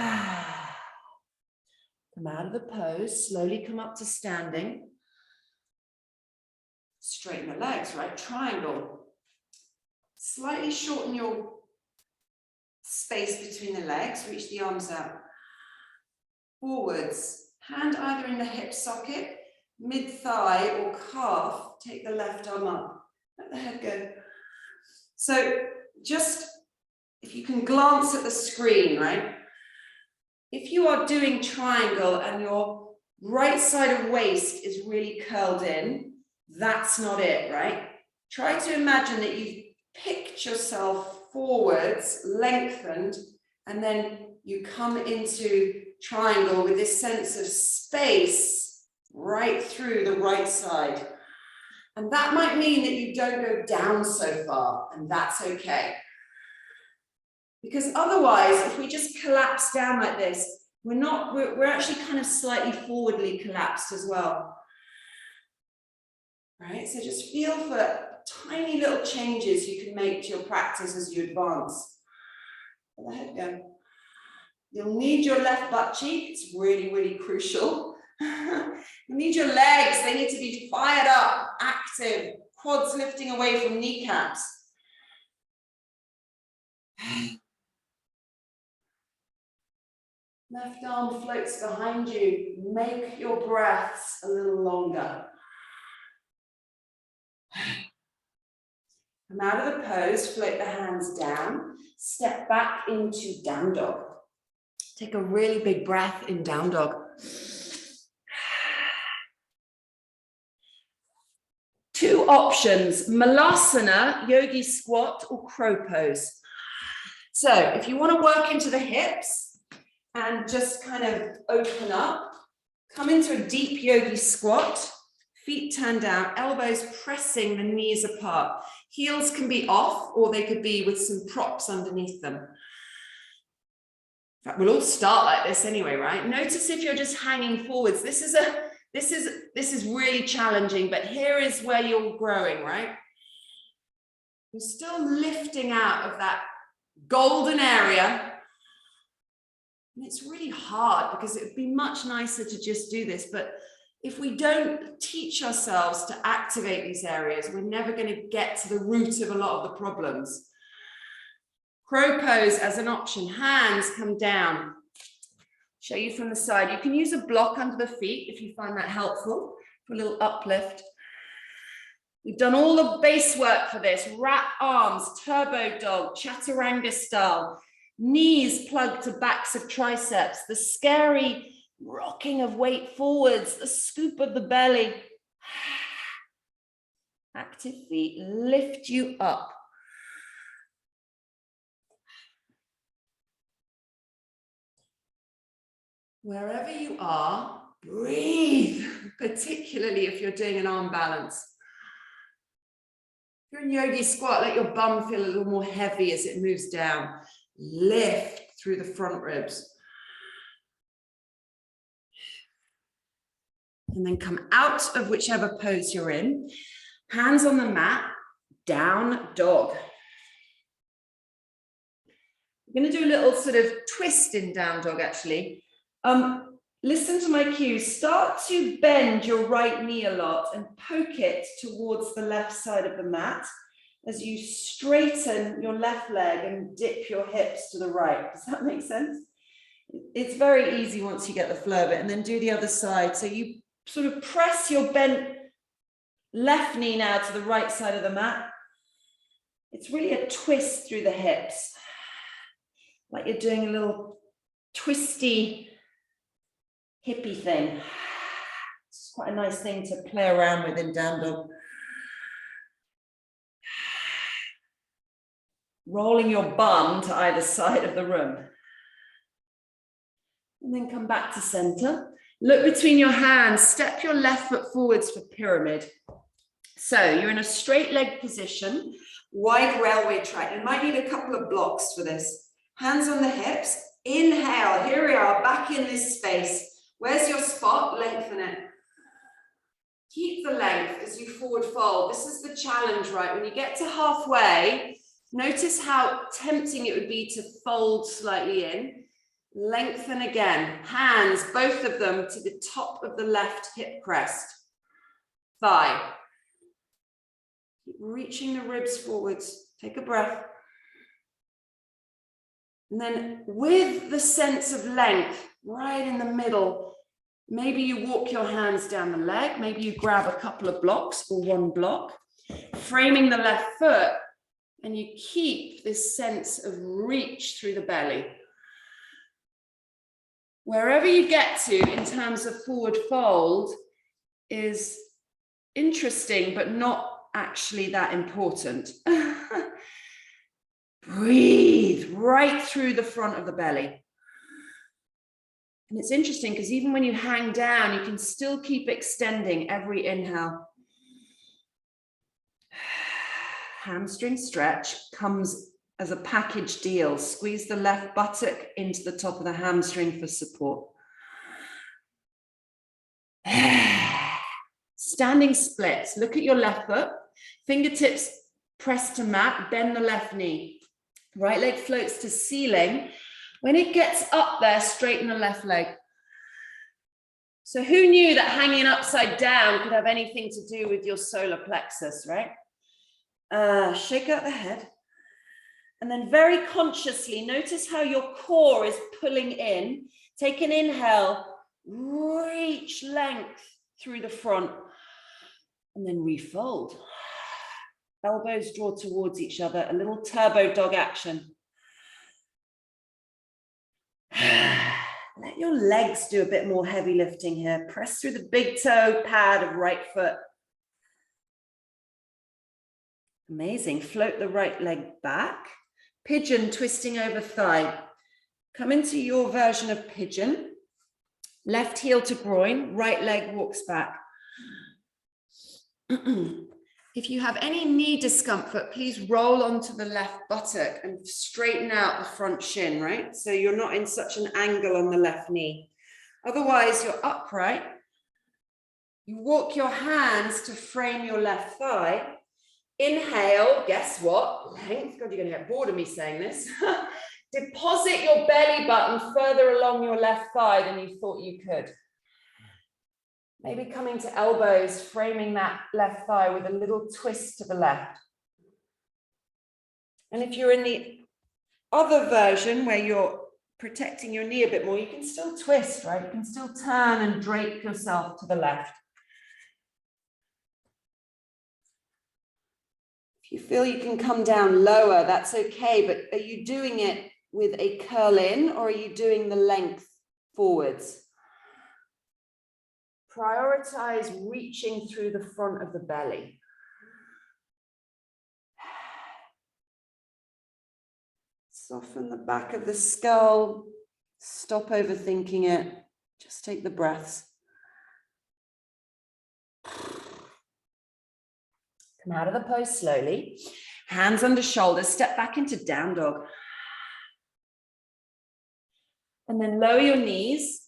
out of the pose, slowly come up to standing. Straighten the legs, right? Triangle. Slightly shorten your space between the legs, reach the arms out. Forwards, hand either in the hip socket, mid-thigh or calf, take the left arm up. Let the head go. So just, if you can glance at the screen, right? If you are doing triangle and your right side of waist is really curled in, that's not it, right? Try to imagine that you've picked yourself forwards, lengthened, and then you come into triangle with this sense of space right through the right side. And that might mean that you don't go down so far, and that's okay. Because otherwise, if we just collapse down like this, we're actually kind of slightly forwardly collapsed as well. Right? So just feel for tiny little changes you can make to your practice as you advance. Let the head go. You'll need your left butt cheek. It's really, really crucial. You need your legs. They need to be fired up, active, quads lifting away from kneecaps. Left arm floats behind you. Make your breaths a little longer. Come out of the pose, float the hands down. Step back into down dog. Take a really big breath in down dog. Two options, Malasana, yogi squat, or crow pose. So if you want to work into the hips, and just kind of open up. Come into a deep yogi squat, feet turned down, elbows pressing the knees apart. Heels can be off, or they could be with some props underneath them. In fact, we'll all start like this anyway, right? Notice if you're just hanging forwards. This is really challenging, but here is where you're growing, right? You're still lifting out of that golden area. And it's really hard because it would be much nicer to just do this. But if we don't teach ourselves to activate these areas, we're never going to get to the root of a lot of the problems. Crow pose as an option. Hands come down. Show you from the side. You can use a block under the feet if you find that helpful for a little uplift. We've done all the base work for this. Wrap arms, turbo dog, chaturanga style. Knees plugged to backs of triceps, the scary rocking of weight forwards, the scoop of the belly. Active feet lift you up. Wherever you are, breathe, particularly if you're doing an arm balance. If you're in yogi squat, let your bum feel a little more heavy as it moves down. Lift through the front ribs. And then come out of whichever pose you're in. Hands on the mat, down dog. I'm going to do a little sort of twist in down dog actually. Listen to my cues. Start to bend your right knee a lot and poke it towards the left side of the mat as you straighten your left leg and dip your hips to the right. Does that make sense? It's very easy once you get the flow of it, and then do the other side. So you sort of press your bent left knee now to the right side of the mat. It's really a twist through the hips, like you're doing a little twisty, hippie thing. It's quite a nice thing to play around with in down dog. Rolling your bum to either side of the room. And then come back to center. Look between your hands, step your left foot forwards for pyramid. So you're in a straight leg position, wide railway track. You might need a couple of blocks for this. Hands on the hips, inhale, here we are, back in this space. Where's your spot? Lengthen it. Keep the length as you forward fold. This is the challenge, right? When you get to halfway, notice how tempting it would be to fold slightly in. Lengthen again. Hands, both of them, to the top of the left hip crest. Thigh. Keep reaching the ribs forwards. Take a breath. And then with the sense of length, right in the middle, maybe you walk your hands down the leg. Maybe you grab a couple of blocks or one block, framing the left foot, and you keep this sense of reach through the belly. Wherever you get to in terms of forward fold is interesting, but not actually that important. Breathe right through the front of the belly. And it's interesting because even when you hang down, you can still keep extending every inhale. Hamstring stretch comes as a package deal. Squeeze the left buttock into the top of the hamstring for support. Standing splits. Look at your left foot. Fingertips press to mat. Bend the left knee. Right leg floats to ceiling. When it gets up there, straighten the left leg. So who knew that hanging upside down could have anything to do with your solar plexus, right? Shake out the head. And then very consciously, notice how your core is pulling in. Take an inhale, reach length through the front, and then refold. Elbows draw towards each other, a little turbo dog action. Let your legs do a bit more heavy lifting here. Press through the big toe pad of right foot. Amazing. Float the right leg back. Pigeon, twisting over thigh. Come into your version of pigeon. Left heel to groin, right leg walks back. If you have any knee discomfort, please roll onto the left buttock and straighten out the front shin, right? So you're not in such an angle on the left knee. Otherwise, you're upright. You walk your hands to frame your left thigh. Inhale, guess what? Length. God, you're going to get bored of me saying this. Deposit your belly button further along your left thigh than you thought you could. Maybe coming to elbows, framing that left thigh with a little twist to the left. And if you're in the other version where you're protecting your knee a bit more, you can still twist, right? You can still turn and drape yourself to the left. If you feel you can come down lower, that's okay, but are you doing it with a curl in or are you doing the length forwards? Prioritize reaching through the front of the belly. Soften the back of the skull. Stop overthinking it. Just take the breaths. Come out of the pose slowly. Hands under shoulders. Step back into down dog. And then lower your knees.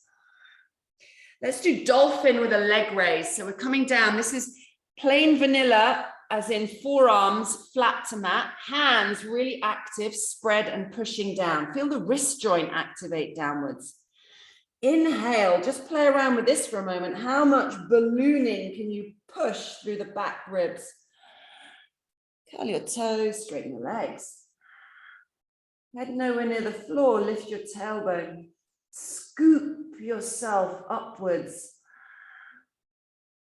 Let's do dolphin with a leg raise. So we're coming down. This is plain vanilla, as in forearms flat to mat, hands really active, spread and pushing down. Feel the wrist joint activate downwards. Inhale, just play around with this for a moment. How much ballooning can you push through the back ribs? Curl your toes, straighten the legs. Head nowhere near the floor, lift your tailbone. Scoop yourself upwards.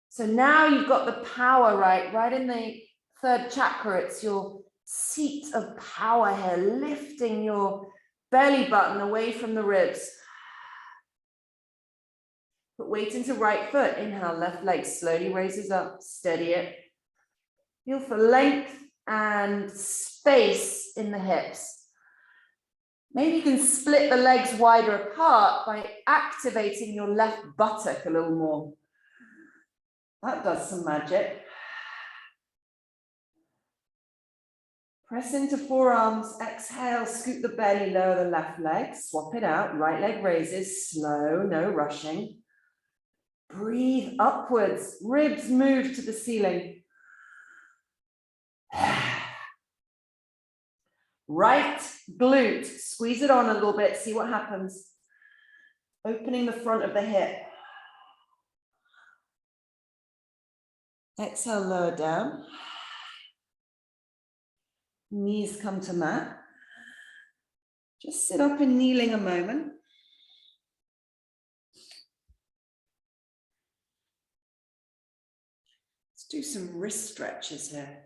So now you've got the power right in the third chakra. It's your seat of power here, lifting your belly button away from the ribs. Put weight into right foot. Inhale, left leg slowly raises up. Steady it. Feel for length and space in the hips. Maybe you can split the legs wider apart by activating your left buttock a little more. That does some magic. Press into forearms. Exhale, scoot the belly, lower the left leg. Swap it out. Right leg raises. Slow, no rushing. Breathe upwards, ribs move to the ceiling. Right glute, squeeze it on a little bit, see what happens. Opening the front of the hip. Exhale, lower down. Knees come to mat. Just sit up in kneeling a moment. Do some wrist stretches here.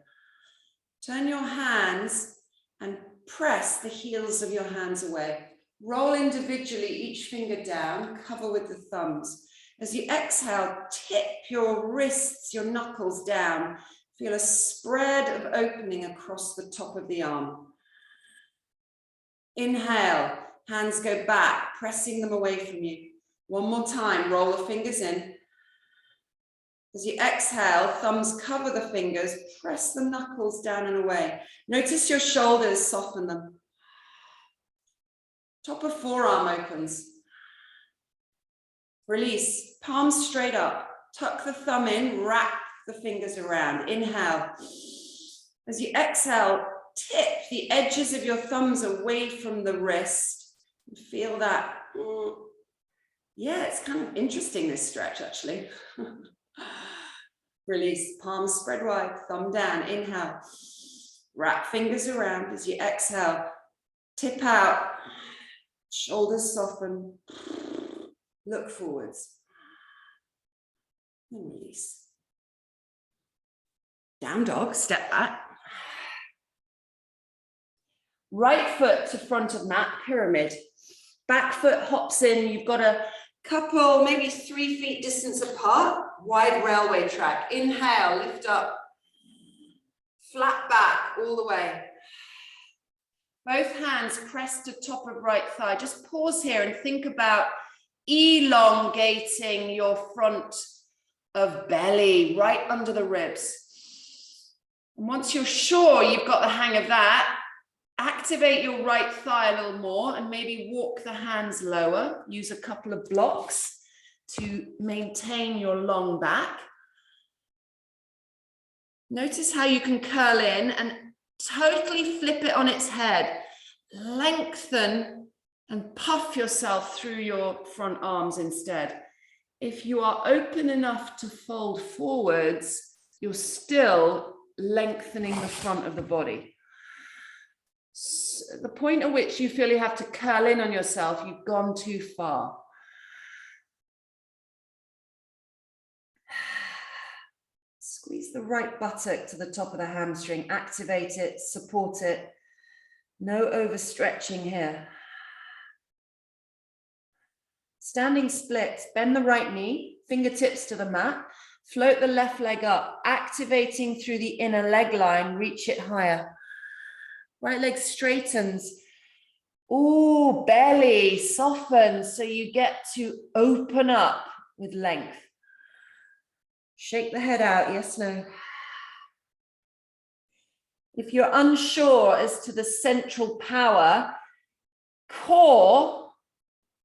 Turn your hands and press the heels of your hands away. Roll individually, each finger down, cover with the thumbs. As you exhale, tip your wrists, your knuckles down. Feel a spread of opening across the top of the arm. Inhale, hands go back, pressing them away from you. One more time, roll the fingers in. As you exhale, thumbs cover the fingers, press the knuckles down and away. Notice your shoulders, soften them. Top of forearm opens. Release, palms straight up. Tuck the thumb in, wrap the fingers around. Inhale. As you exhale, tip the edges of your thumbs away from the wrist. Feel that. Yeah, it's kind of interesting, this stretch, actually. Release, palms spread wide, thumb down. Inhale, wrap fingers around. As you exhale, tip out, shoulders soften, look forwards, and release. Down dog, step back. Right foot to front of mat, pyramid. Back foot hops in. You've got a couple, maybe 3 feet distance apart, wide railway track. Inhale, lift up, flat back all the way. Both hands pressed to top of right thigh. Just pause here and think about elongating your front of belly right under the ribs. And once you're sure you've got the hang of that, activate your right thigh a little more and maybe walk the hands lower. Use a couple of blocks to maintain your long back. Notice how you can curl in and totally flip it on its head. Lengthen and puff yourself through your front arms instead. If you are open enough to fold forwards, you're still lengthening the front of the body. So the point at which you feel you have to curl in on yourself, you've gone too far. Squeeze the right buttock to the top of the hamstring, activate it, support it. No overstretching here. Standing splits, bend the right knee, fingertips to the mat, float the left leg up, activating through the inner leg line, reach it higher. Right leg straightens. Ooh, belly softens so you get to open up with length. Shake the head out, yes, no. If you're unsure as to the central power, core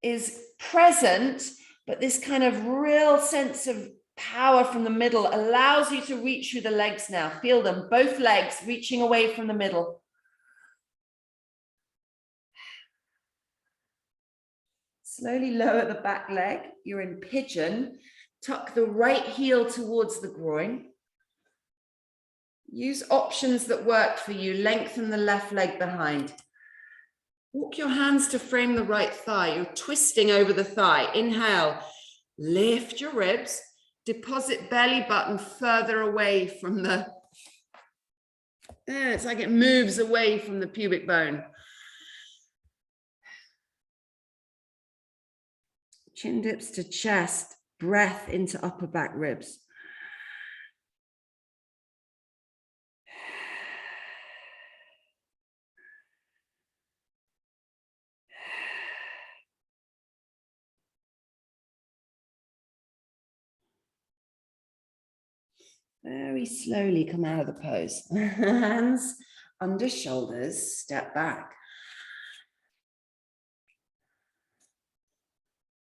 is present, but this kind of real sense of power from the middle allows you to reach through the legs now. Feel them, both legs reaching away from the middle. Slowly lower the back leg. You're in pigeon. Tuck the right heel towards the groin. Use options that work for you. Lengthen the left leg behind. Walk your hands to frame the right thigh. You're twisting over the thigh. Inhale, lift your ribs. Deposit belly button further away from the It's like it moves away from the pubic bone. Chin dips to chest, breath into upper back ribs. Very slowly come out of the pose. Hands under shoulders, step back.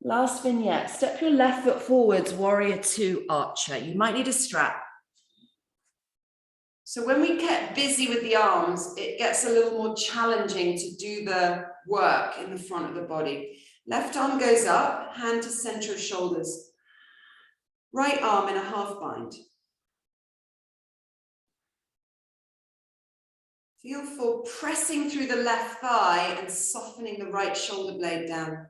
Last vignette, step your left foot forwards, warrior two, archer. You might need a strap. So when we get busy with the arms, it gets a little more challenging to do the work in the front of the body. Left arm goes up, hand to center of shoulders. Right arm in a half bind. Feel for pressing through the left thigh and softening the right shoulder blade down.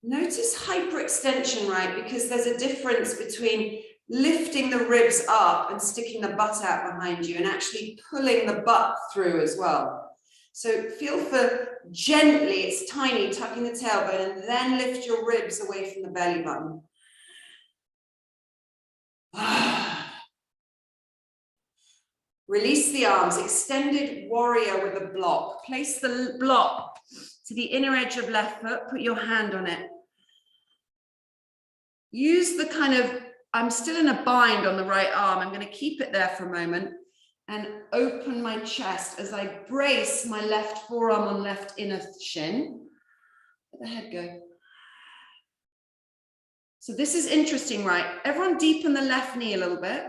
Notice hyperextension, right? Because there's a difference between lifting the ribs up and sticking the butt out behind you and actually pulling the butt through as well. So feel for gently, it's tiny, tucking the tailbone and then lift your ribs away from the belly button. Release the arms, extended warrior with a block. Place the block to the inner edge of left foot, put your hand on it. Use the kind of, I'm still in a bind on the right arm. I'm going to keep it there for a moment and open my chest as I brace my left forearm on left inner shin. Let the head go. So this is interesting, right? Everyone deepen the left knee a little bit.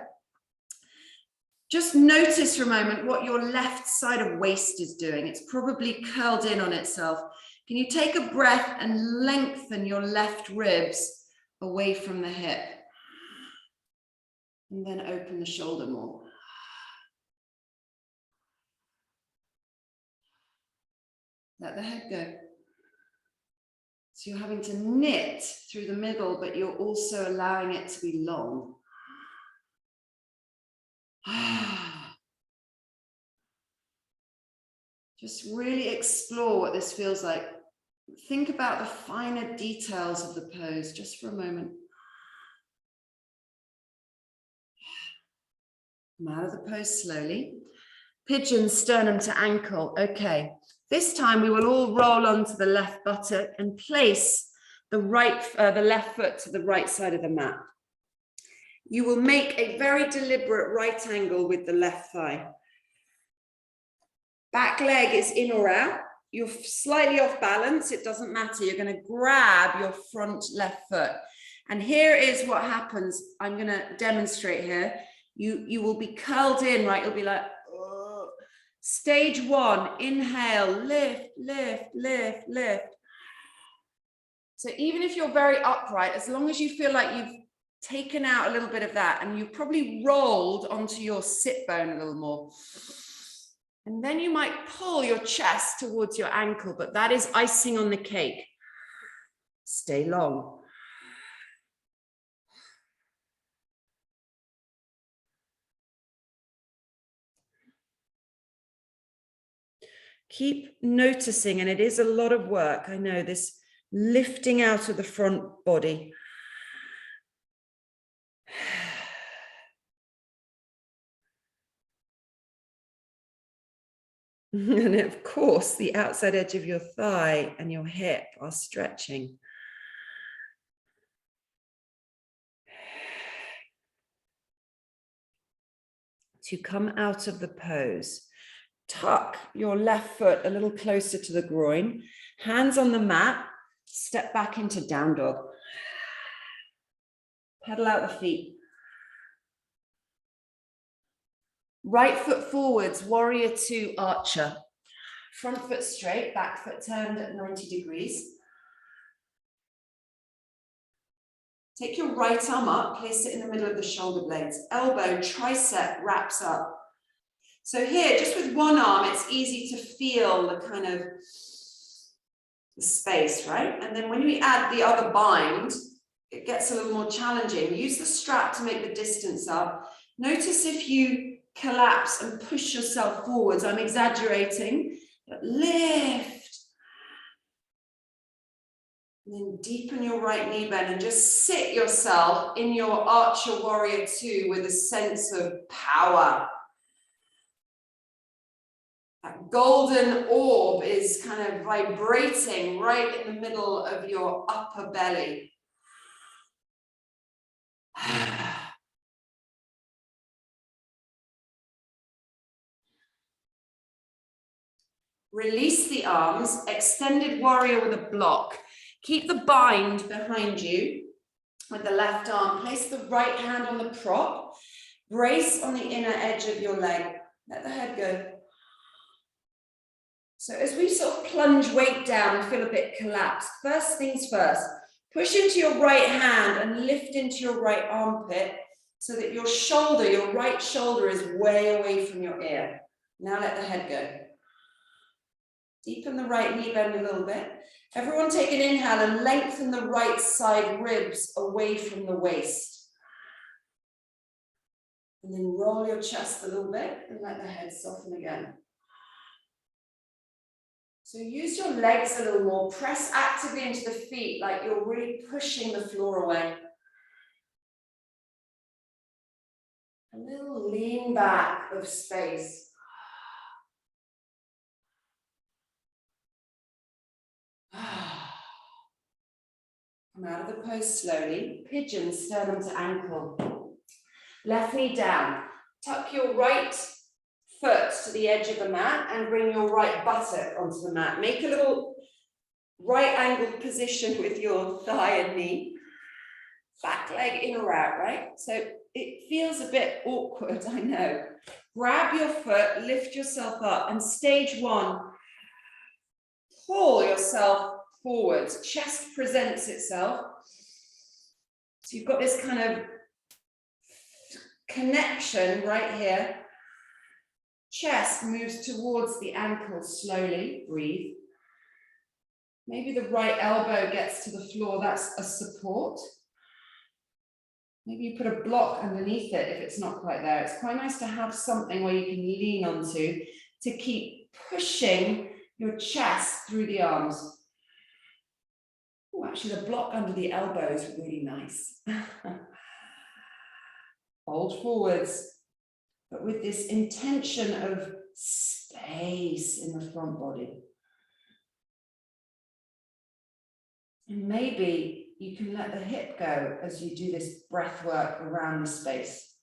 Just notice for a moment what your left side of waist is doing. It's probably curled in on itself. Can you take a breath and lengthen your left ribs away from the hip? And then open the shoulder more. Let the head go. So you're having to knit through the middle, but you're also allowing it to be long. Just really explore what this feels like. Think about the finer details of the pose just for a moment. Come out of the pose slowly. Pigeon, sternum to ankle. Okay. This time we will all roll onto the left buttock and place the left foot to the right side of the mat. You will make a very deliberate right angle with the left thigh. Back leg is in or out. You're slightly off balance. It doesn't matter. You're going to grab your front left foot. And here is what happens. I'm going to demonstrate here. You will be curled in, right? You'll be like, oh. Stage one, inhale, lift, lift, lift, lift. So even if you're very upright, as long as you feel like you've taken out a little bit of that and you've probably rolled onto your sit bone a little more. And then you might pull your chest towards your ankle, but that is icing on the cake. Stay long. Keep noticing, and it is a lot of work. I know this lifting out of the front body. And of course, the outside edge of your thigh and your hip are stretching. To come out of the pose, tuck your left foot a little closer to the groin, hands on the mat, step back into down dog. Pedal out the feet. Right foot forwards, warrior two, archer. Front foot straight, back foot turned at 90 degrees. Take your right arm up, place it in the middle of the shoulder blades. Elbow, tricep wraps up. So here, just with one arm, it's easy to feel the kind of the space, right? And then when we add the other bind, it gets a little more challenging. Use the strap to make the distance up. Notice if you collapse and push yourself forwards. I'm exaggerating, but lift. And then deepen your right knee bend and just sit yourself in your Archer Warrior 2 with a sense of power. That golden orb is kind of vibrating right in the middle of your upper belly. Release the arms, extended warrior with a block. Keep the bind behind you with the left arm. Place the right hand on the prop. Brace on the inner edge of your leg. Let the head go. So as we sort of plunge weight down and feel a bit collapsed, first things first, push into your right hand and lift into your right armpit so that your shoulder, your right shoulder is way away from your ear. Now let the head go. Deepen the right knee bend a little bit. Everyone take an inhale and lengthen the right side ribs away from the waist. And then roll your chest a little bit and let the head soften again. So use your legs a little more. Press actively into the feet like you're really pushing the floor away. A little lean back of space. Come out of the pose slowly. Pigeon, sternum to ankle. Left knee down. Tuck your right foot to the edge of the mat and bring your right buttock onto the mat. Make a little right angled position with your thigh and knee. Back leg in or out, right? So it feels a bit awkward, I know. Grab your foot, lift yourself up, and stage one, pull yourself forwards. Chest presents itself. So you've got this kind of connection right here. Chest moves towards the ankle slowly. Breathe. Maybe the right elbow gets to the floor. That's a support. Maybe you put a block underneath it if it's not quite there. It's quite nice to have something where you can lean onto to keep pushing your chest through the arms. Oh, actually, the block under the elbow is really nice. Fold forwards, but with this intention of space in the front body. And maybe you can let the hip go as you do this breath work around the space.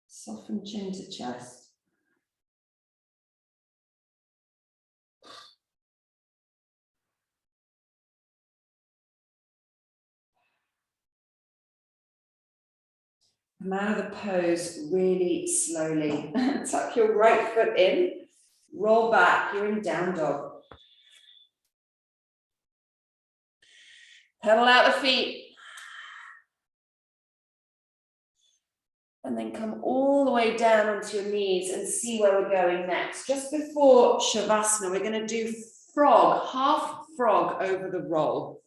Soften chin to chest. Come out of the pose really slowly. Tuck your right foot in, roll back, you're in down dog. Pedal out the feet. And then come all the way down onto your knees and see where we're going next. Just before Shavasana, we're going to do frog, half frog over the roll.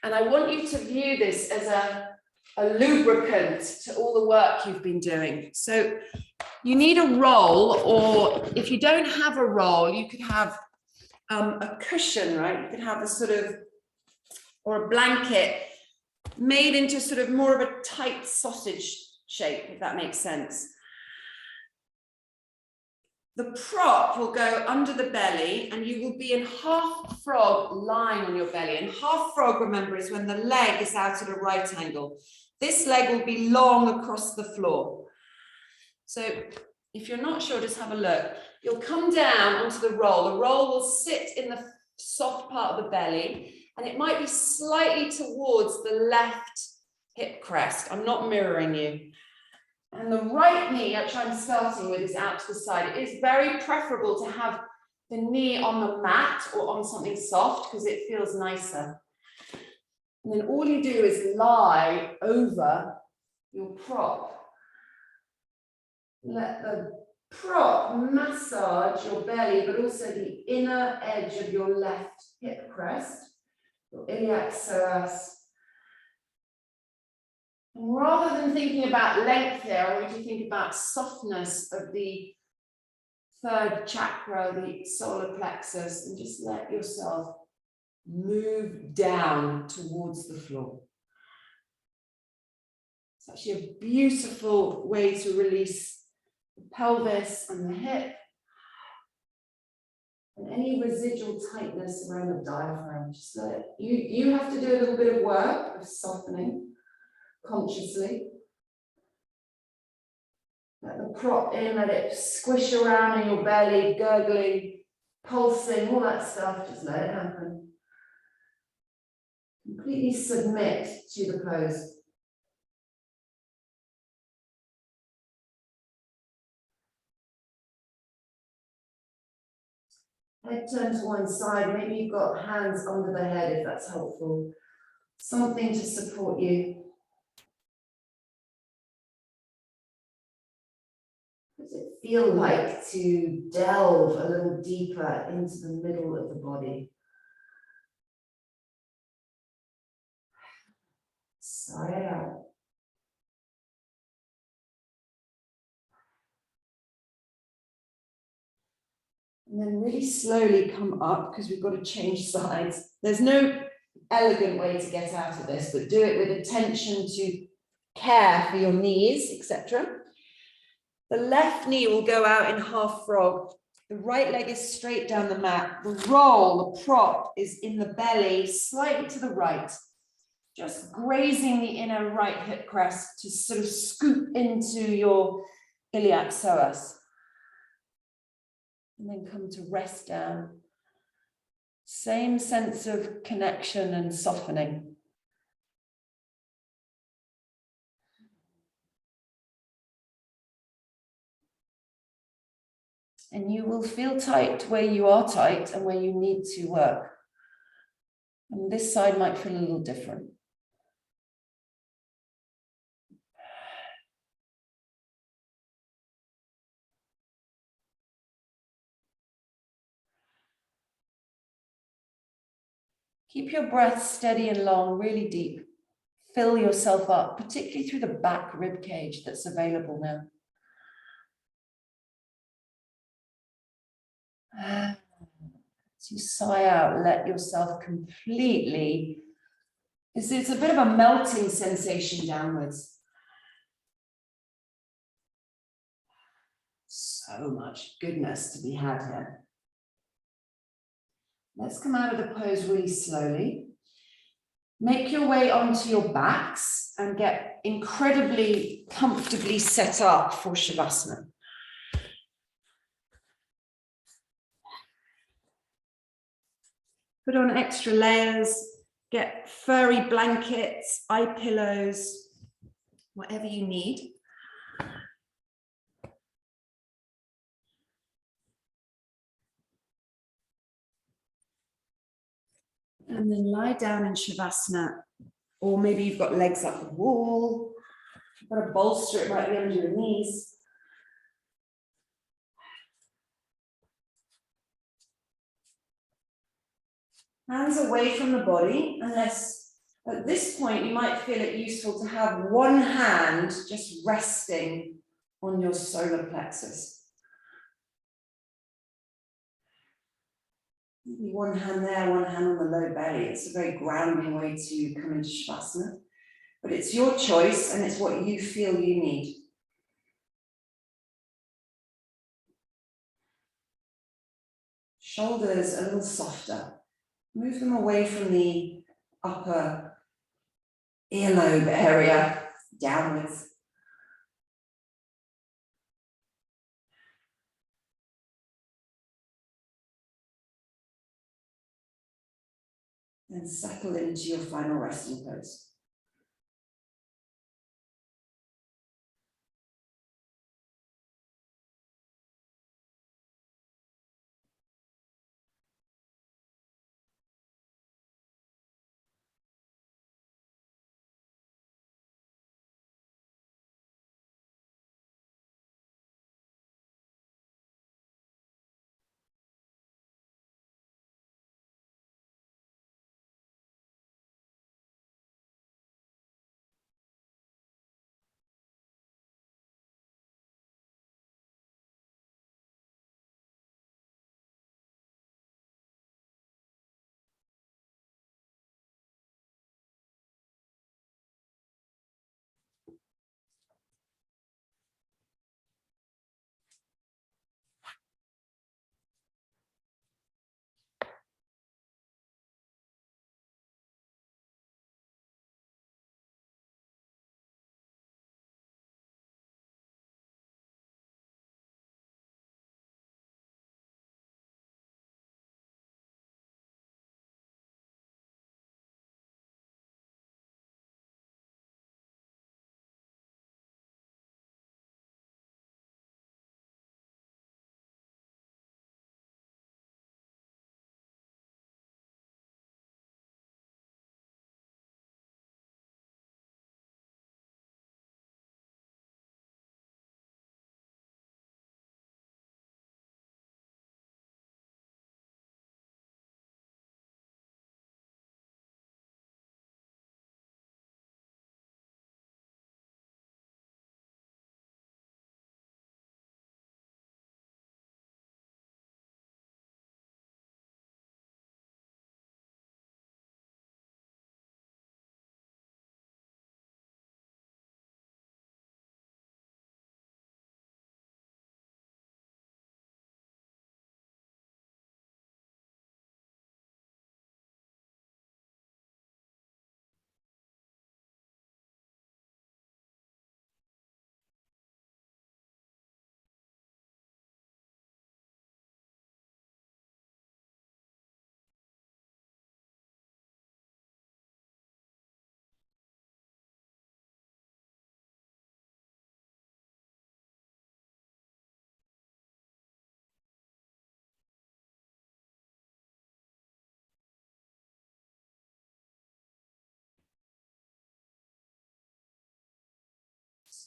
And I want you to view this as a lubricant to all the work you've been doing. So you need a roll, or if you don't have a roll, you could have a cushion, right? You could have a sort of, or a blanket made into sort of more of a tight sausage shape, if that makes sense. The prop will go under the belly and you will be in half frog lying on your belly. And half frog, remember, is when the leg is out at a right angle. This leg will be long across the floor. So if you're not sure, just have a look. You'll come down onto the roll. The roll will sit in the soft part of the belly and it might be slightly towards the left hip crest. I'm not mirroring you. And the right knee, which I'm starting with, is out to the side. It is very preferable to have the knee on the mat or on something soft because it feels nicer. And then all you do is lie over your prop. Let the prop, massage your belly, but also the inner edge of your left hip crest, your iliac psoas. And rather than thinking about length here, I want you to think about softness of the third chakra, the solar plexus, and just let yourself move down towards the floor. It's actually a beautiful way to release the pelvis and the hip and any residual tightness around the diaphragm. Just let it, you have to do a little bit of work of softening consciously. Let the prop in, let it squish around in your belly, gurgling, pulsing, all that stuff. Just let it happen. Completely submit to the pose. Head turn to one side. Maybe you've got hands under the head if that's helpful. Something to support you. What does it feel like to delve a little deeper into the middle of the body? Sigh it out. And then really slowly come up because we've got to change sides. There's no elegant way to get out of this, but do it with attention to care for your knees, etc. The left knee will go out in half frog. The right leg is straight down the mat. The roll, the prop, is in the belly, slightly to the right, just grazing the inner right hip crest to sort of scoop into your iliac psoas. And then come to rest down. Same sense of connection and softening. And you will feel tight where you are tight and where you need to work. And this side might feel a little different. Keep your breath steady and long, really deep. Fill yourself up, particularly through the back rib cage that's available now. As you sigh out, let yourself completely, it's a bit of a melting sensation downwards. So much goodness to be had here. Let's come out of the pose really slowly. Make your way onto your backs and get incredibly comfortably set up for Shavasana. Put on extra layers, get furry blankets, eye pillows, whatever you need. And then lie down in Shavasana, or maybe you've got legs up the wall, you've got a bolster, it might be under your knees. Hands away from the body, unless at this point you might feel it useful to have one hand just resting on your solar plexus. Maybe one hand there, one hand on the low belly. It's a very grounding way to come into Shavasana. But it's your choice and it's what you feel you need. Shoulders a little softer. Move them away from the upper earlobe area, downwards. And settle into your final resting pose.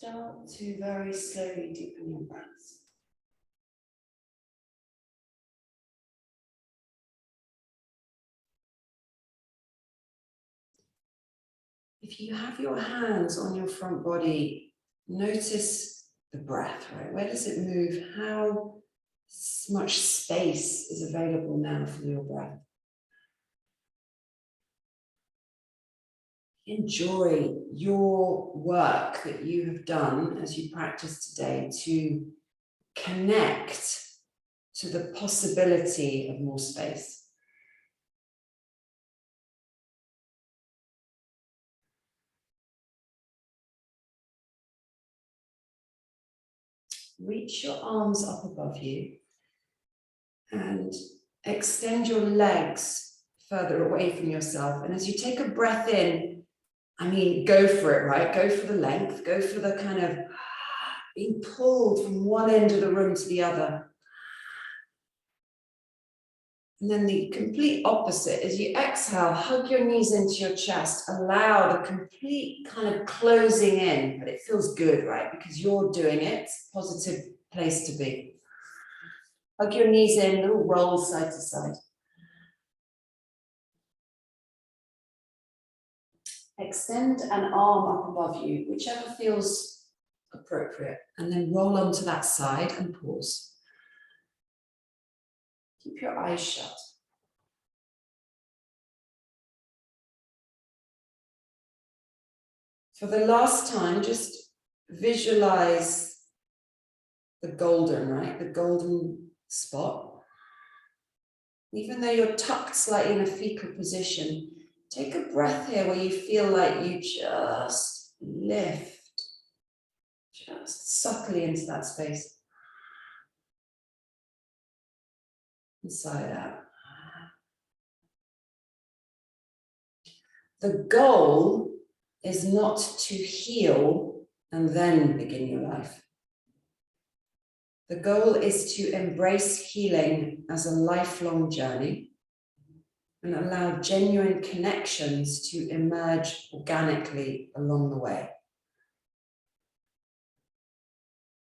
Start to very slowly deepen your breaths. If you have your hands on your front body, notice the breath, right? Where does it move? How much space is available now for your breath? Enjoy your work that you have done as you practice today to connect to the possibility of more space. Reach your arms up above you and extend your legs further away from yourself. And as you take a breath in, go for it, right? Go for the length, go for the kind of being pulled from one end of the room to the other. And then the complete opposite, as you exhale, hug your knees into your chest, allow the complete kind of closing in, but it feels good, right? Because you're doing it, positive place to be. Hug your knees in, little roll side to side. Extend an arm up above you, whichever feels appropriate, and then roll onto that side and pause. Keep your eyes shut. For the last time, just visualize the golden, right? The golden spot. Even though you're tucked slightly in a fetal position, take a breath here where you feel like you just lift, just subtly into that space. Inside out. The goal is not to heal and then begin your life. The goal is to embrace healing as a lifelong journey and allow genuine connections to emerge organically along the way.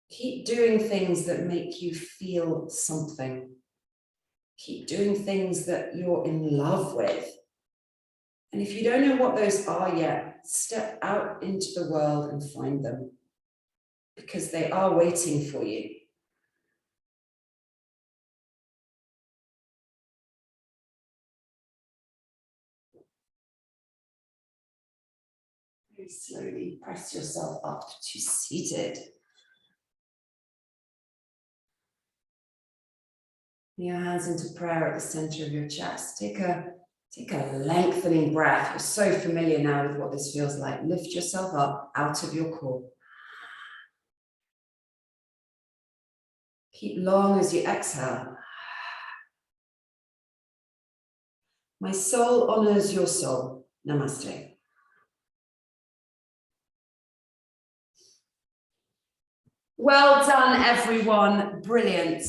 Keep doing things that make you feel something. Keep doing things that you're in love with. And if you don't know what those are yet, step out into the world and find them, because they are waiting for you. Very slowly press yourself up to seated. Your hands into prayer at the center of your chest. Take a lengthening breath. You're so familiar now with what this feels like. Lift yourself up out of your core. Keep long as you exhale. My soul honors your soul. Namaste. Well done, everyone. Brilliant.